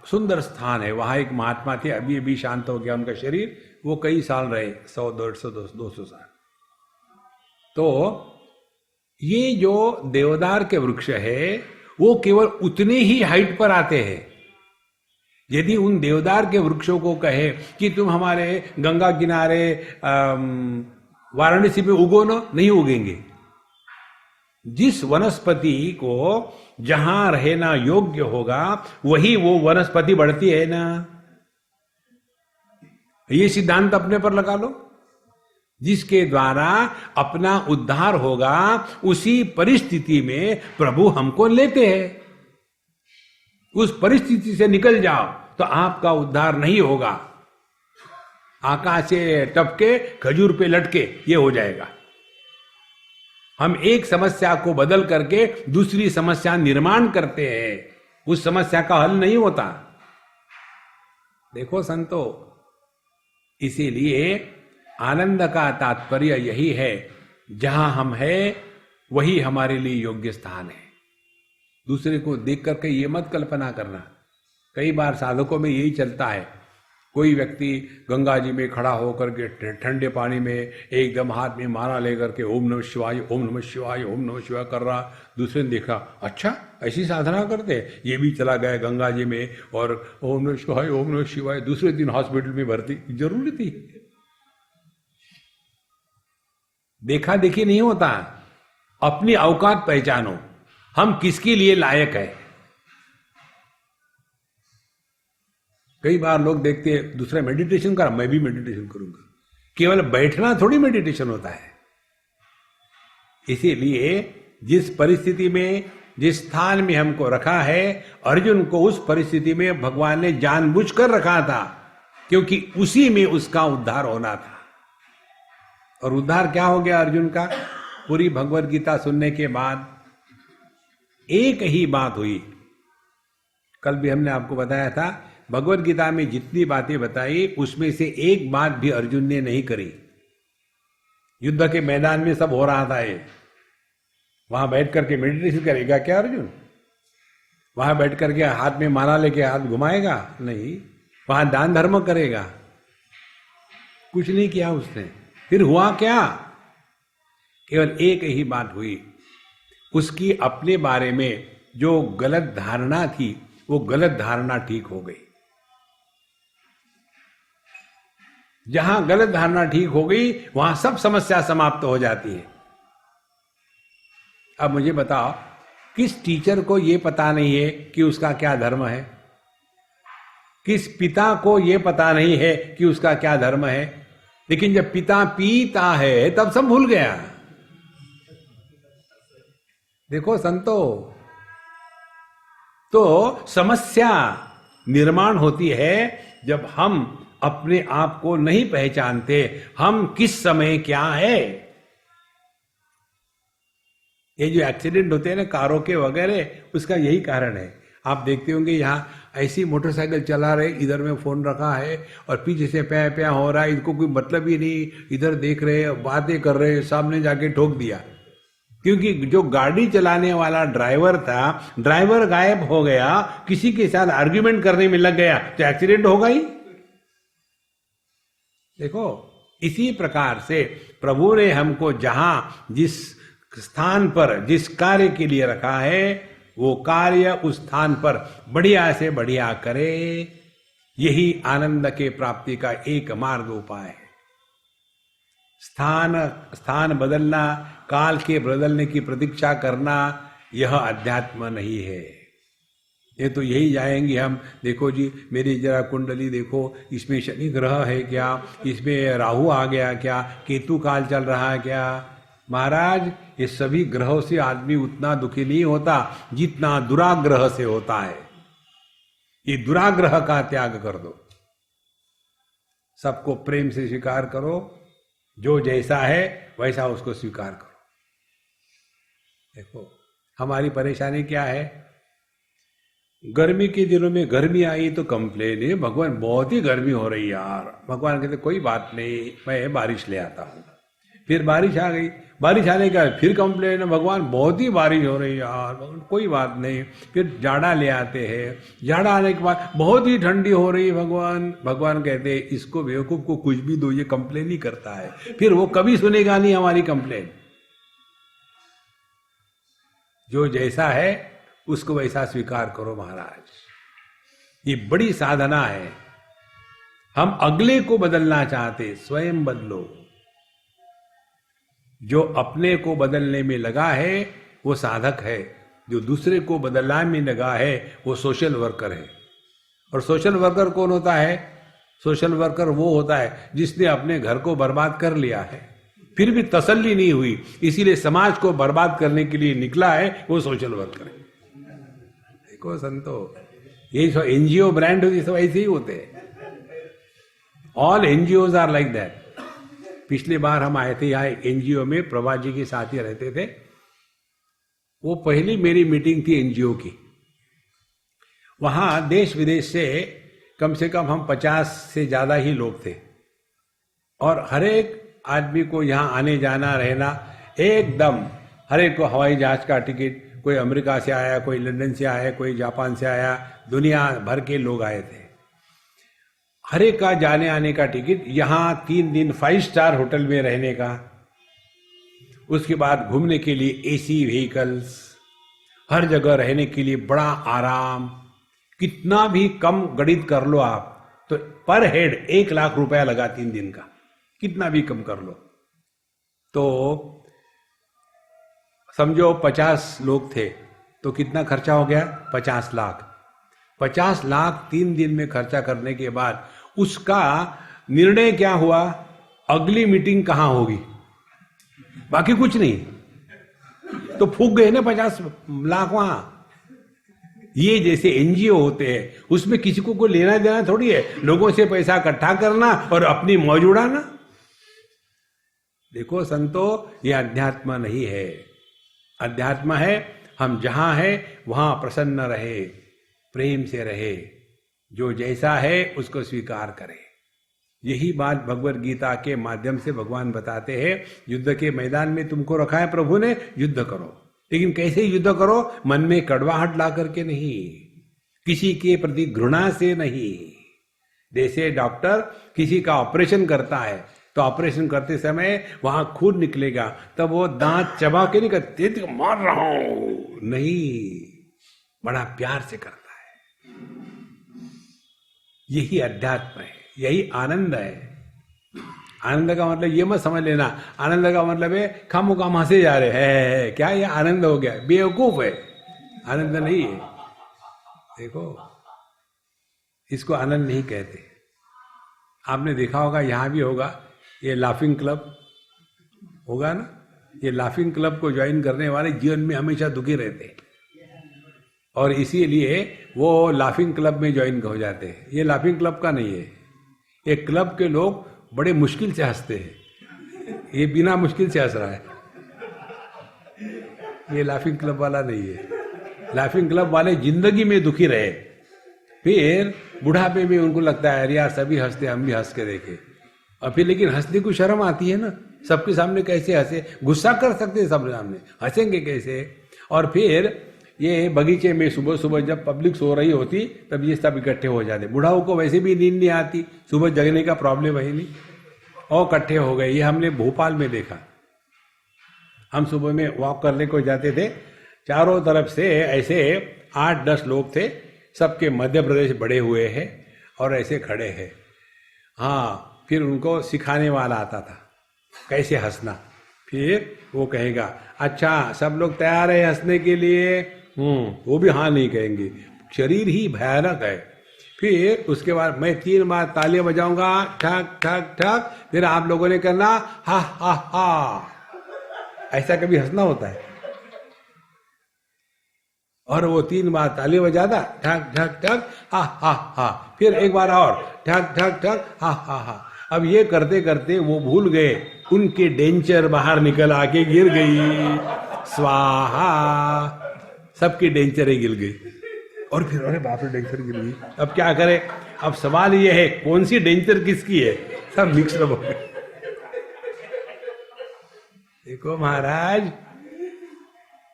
सुंदर स्थान है। वहां एक महात्मा थे, अभी अभी शांत हो गया उनका शरीर, वो कई साल रहे, 100, 150, 200 साल। तो ये जो देवदार के वृक्ष है वो केवल उतने ही हाइट पर आते हैं। यदि उन देवदार के वृक्षों को कहे कि तुम हमारे गंगा किनारे वाराणसी में उगो ना, नहीं उगेंगे। जिस वनस्पति को जहां रहना योग्य होगा वही वो वनस्पति बढ़ती है ना। ये सिद्धांत अपने पर लगा लो। जिसके द्वारा अपना उद्धार होगा उसी परिस्थिति में प्रभु हमको लेते हैं। उस परिस्थिति से निकल जाओ तो आपका उद्धार नहीं होगा। आकाश से टपके खजूर पे लटके ये हो जाएगा। हम एक समस्या को बदल करके दूसरी समस्या निर्माण करते हैं, उस समस्या का हल नहीं होता। देखो संतो, इसीलिए आनंद का तात्पर्य यही है, जहां हम हैं वही हमारे लिए योग्य स्थान है। दूसरे को देख करके ये मत कल्पना करना। कई बार साधकों में यही चलता है कोई व्यक्ति गंगा जी में खड़ा होकर के ठंडे पानी में एकदम हाथ में माला लेकर के ओम नमः शिवाय ओम नमः शिवाय ओम नमः शिवाय कर रहा, दूसरे ने देखा अच्छा ऐसी साधना करते, ये भी चला गया गंगा जी में और ओम नमः शिवाय ओम नमः शिवाय, दूसरे दिन हॉस्पिटल में भर्ती। जरूरी थी? देखा देखी नहीं होता, अपनी औकात पहचानो, हम किसके लिए लायक है। कई बार लोग देखते हैं दूसरा मेडिटेशन कर, मैं भी मेडिटेशन करूंगा। केवल बैठना थोड़ी मेडिटेशन होता है। इसीलिए जिस परिस्थिति में, जिस स्थान में हमको रखा है, अर्जुन को उस परिस्थिति में भगवान ने जानबूझकर रखा था, क्योंकि उसी में उसका उद्धार होना था। और उद्धार क्या हो गया अर्जुन का? पूरी भगवत गीता सुनने के बाद एक ही बात हुई। कल भी हमने आपको बताया था, भगवत गीता में जितनी बातें बताई उसमें से एक बात भी अर्जुन ने नहीं करी। युद्ध के मैदान में सब हो रहा था, ये वहां बैठ करके मेडिटेशन करेगा क्या अर्जुन? वहां बैठ करके हाथ में माला लेके हाथ घुमाएगा? नहीं। वहां दान धर्म करेगा? कुछ नहीं किया उसने। फिर हुआ क्या? केवल एक ही बात हुई, उसकी अपने बारे में जो गलत धारणा थी वो गलत धारणा ठीक हो गई। जहां गलत धारणा ठीक हो गई वहां सब समस्या समाप्त हो जाती है। अब मुझे बताओ, किस टीचर को यह पता नहीं है कि उसका क्या धर्म है? किस पिता को यह पता नहीं है कि उसका क्या धर्म है? लेकिन जब पिता पीता है तब सब भूल गया। देखो संतो, तो समस्या निर्माण होती है जब हम अपने आप को नहीं पहचानते, हम किस समय क्या है। ये जो एक्सीडेंट होते हैं ना कारों के वगैरह, उसका यही कारण है। आप देखते होंगे यहाँ ऐसी मोटरसाइकिल चला रहे, इधर में फोन रखा है और पीछे से प्या प्या हो रहा है, इनको कोई मतलब ही नहीं, इधर देख रहे, बातें कर रहे, सामने जाके ठोक दिया। क्योंकि जो गाड़ी चलाने वाला ड्राइवर था, ड्राइवर गायब हो गया, किसी के साथ आर्ग्यूमेंट करने में लग गया, तो एक्सीडेंट होगा ही। देखो, इसी प्रकार से प्रभु ने हमको जहां जिस स्थान पर जिस कार्य के लिए रखा है, वो कार्य उस स्थान पर बढ़िया से बढ़िया करे। यही आनंद के प्राप्ति का एक मार्ग उपाय है। स्थान बदलना, काल के बदलने की प्रतीक्षा करना, यह अध्यात्म नहीं है। ये तो यही जाएंगे हम, देखो जी मेरी जरा कुंडली देखो, इसमें शनि ग्रह है क्या, इसमें राहु आ गया क्या, केतु काल चल रहा है क्या। महाराज, ये सभी ग्रहों से आदमी उतना दुखी नहीं होता जितना दुराग्रह से होता है। ये दुराग्रह का त्याग कर दो, सबको प्रेम से स्वीकार करो, जो जैसा है वैसा उसको स्वीकार करो। देखो हमारी परेशानी क्या है, गर्मी के दिनों में गर्मी आई तो कंप्लेन है, भगवान बहुत ही गर्मी हो रही यार। भगवान कहते कोई बात नहीं, मैं बारिश ले आता हूं। फिर बारिश आ गई, बारिश आने का फिर कंप्लेन है, भगवान बहुत ही बारिश हो रही यार, कोई बात नहीं। फिर जाड़ा ले आते हैं, जाड़ा आने के बाद बहुत ही ठंडी हो रही भगवान। भगवान कहते हैं इसको बेवकूफ को कुछ भी दो, ये कंप्लेन ही करता है, फिर वो कभी सुनेगा नहीं हमारी कंप्लेन। जो जैसा है उसको वैसा स्वीकार करो महाराज। ये बड़ी साधना है। हम अगले को बदलना चाहते, स्वयं बदलो। जो अपने को बदलने में लगा है वो साधक है, जो दूसरे को बदलने में लगा है वो सोशल वर्कर है। और सोशल वर्कर कौन होता है? सोशल वर्कर वो होता है जिसने अपने घर को बर्बाद कर लिया है, फिर भी तसल्ली नहीं हुई, इसीलिए समाज को बर्बाद करने के लिए निकला है, वो सोशल वर्कर है। देखो संतो, ये सब एनजीओ ब्रांड होती सब ऐसे ही होते हैं। All NGOs are like that. पिछली बार हम आए थे यहाँ एनजीओ में, प्रभा जी के साथ ही रहते थे। वो पहली मेरी मीटिंग थी एनजीओ की। वहां देश विदेश से कम हम 50 से ज्यादा ही लोग थे, और हर एक आदमी को यहाँ आने जाना रहना एकदम, हर एक को हवाई जहाज का टिकट, कोई अमेरिका से आया, कोई लंदन से आया, कोई जापान से आया, दुनिया भर के लोग आए थे। हर एक का जाने आने का टिकट, यहां 3 दिन 5 स्टार होटल में रहने का, उसके बाद घूमने के लिए एसी व्हीकल्स, हर जगह रहने के लिए बड़ा आराम, कितना भी कम गणित कर लो आप तो पर हेड 1 लाख रुपया लगा 3 दिन का, कितना भी कम कर लो तो समझो 50 लोग थे तो कितना खर्चा हो गया? 50 लाख। 50 लाख 3 दिन में खर्चा करने के बाद उसका निर्णय क्या हुआ? अगली मीटिंग कहां होगी, बाकी कुछ नहीं, तो फूक गए ना 50 लाख वहां। ये जैसे एनजीओ होते हैं, उसमें किसी को कोई लेना देना थोड़ी है, लोगों से पैसा इकट्ठा करना और अपनी मौज उड़ाना। देखो संतो, ये अध्यात्म नहीं है। अध्यात्म है हम जहां है वहां प्रसन्न रहे, प्रेम से रहे, जो जैसा है उसको स्वीकार करे। यही बात भगवत गीता के माध्यम से भगवान बताते हैं। युद्ध के मैदान में तुमको रखा है प्रभु ने, युद्ध करो, लेकिन कैसे युद्ध करो? मन में कड़वाहट ला करके नहीं, किसी के प्रति घृणा से नहीं। जैसे डॉक्टर किसी का ऑपरेशन करता है तो ऑपरेशन करते समय वहां खून निकलेगा, तब वो दांत चबा के नहीं करते, मार रहा हूं, नहीं, बड़ा प्यार से करता है। यही अध्यात्म है, यही आनंद है। आनंद का मतलब ये मत समझ लेना, आनंद का मतलब है खामो काम हंसे जा रहे हैं, क्या ये आनंद हो गया? बेवकूफ है, आनंद नहीं है। देखो, इसको आनंद नहीं कहते। आपने देखा होगा, यहां भी होगा, ये लाफिंग क्लब होगा ना, ये लाफिंग क्लब को ज्वाइन करने वाले जीवन में हमेशा दुखी रहते हैं और इसीलिए वो लाफिंग क्लब में ज्वाइन हो जाते हैं। ये लाफिंग क्लब का नहीं है, ये क्लब के लोग बड़े मुश्किल से हंसते हैं, ये बिना मुश्किल से हंस रहा है, ये लाफिंग क्लब वाला नहीं है। लाफिंग क्लब वाले जिंदगी में दुखी रहे, फिर बुढ़ापे में उनको लगता है अरे यार सभी हंसते, हम भी हंस के देखे, और फिर लेकिन हंसने को शर्म आती है ना, सबके सामने कैसे हंसे? गुस्सा कर सकते हैं सबके सामने, हंसेंगे कैसे? और फिर ये बगीचे में सुबह सुबह जब पब्लिक सो रही होती तब ये सब इकट्ठे हो जाते। बुढ़ाओं को वैसे भी नींद नहीं आती, सुबह जगने का प्रॉब्लम है नहीं, और इकट्ठे हो गए। ये हमने भोपाल में देखा, हम सुबह में वॉक करने को जाते थे, चारों तरफ से ऐसे 8-10 लोग थे, सबके मध्य प्रदेश बढ़े हुए हैं और ऐसे खड़े हैं। हाँ, फिर उनको सिखाने वाला आता था कैसे हंसना, फिर वो कहेगा अच्छा सब लोग तैयार है हंसने के लिए? वो भी हाँ नहीं कहेंगे, शरीर ही भयानक है। फिर उसके बाद मैं 3 बार तालियां बजाऊंगा, ठक ठक ठक, फिर आप लोगों ने करना हा हा हा। ऐसा कभी हंसना होता है? और वो 3 बार तालियां बजाता, ठक ठक ठक हा हा हा, फिर एक बार और ठक ठक ठक हा हा हा। अब ये करते करते वो भूल गए, उनके डेंचर बाहर निकल आके गिर गई, स्वाहा, सबकी डेंचरें गिर गई। और फिर अरे बाप रे डेंचर गिर गई, अब क्या करें? अब सवाल ये है कौन सी डेंचर किसकी है, सब मिक्स हो गए। देखो महाराज,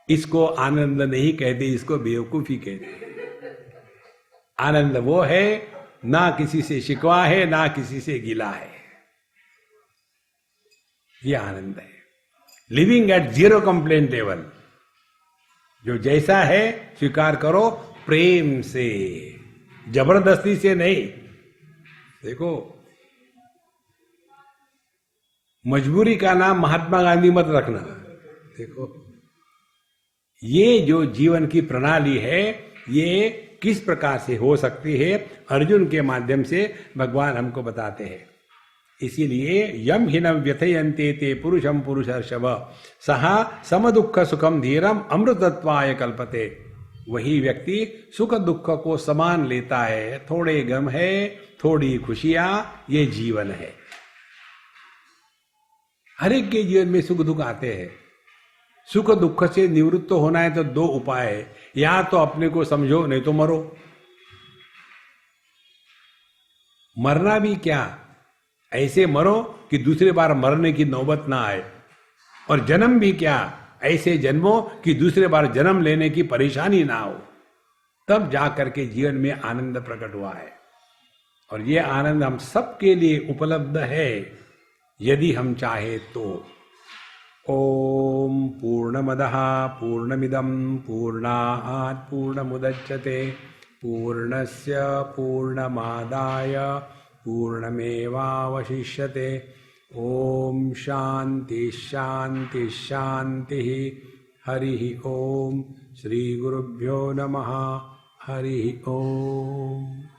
इसको आनंद नहीं कहते, इसको बेवकूफी कहते। आनंद वो है ना किसी से शिकवा है ना किसी से गिला है, ये आनंद है। लिविंग एट 0 कंप्लेंट लेवल, जो जैसा है स्वीकार करो, प्रेम से, जबरदस्ती से नहीं। देखो, मजबूरी का नाम महात्मा गांधी मत रखना। देखो, ये जो जीवन की प्रणाली है, ये किस प्रकार से हो सकती है, अर्जुन के माध्यम से भगवान हमको बताते हैं। इसीलिए यम हिनम व्यथयन्ते ते पुरुषम पुरुषर्षभ सहा सम दुख सुखम धीरम अमृतत्वाय कल्पते। वही व्यक्ति सुख दुख को समान लेता है, थोड़े गम है थोड़ी खुशियां, ये जीवन है। हर एक के जीवन में सुख दुख आते हैं। सुख दुख से निवृत्त होना है तो 2 उपाय है, या तो अपने को समझो नहीं तो मरो। मरना भी क्या, ऐसे मरो कि दूसरी बार मरने की नौबत ना आए, और जन्म भी क्या, ऐसे जन्मो कि दूसरे बार जन्म लेने की परेशानी ना हो। तब जाकर के जीवन में आनंद प्रकट हुआ है। और ये आनंद हम सबके लिए उपलब्ध है यदि हम चाहे तो। ओम पूर्णमदः पूर्णमिदं पूर्णात् पूर्णमुदच्यते पूर्णस्य पूर्णमादाय पूर्णमेवावशिष्यते। ओम शांति शांति शांति। हरि ओम। श्री गुरुभ्यो नमः। हरि ओम।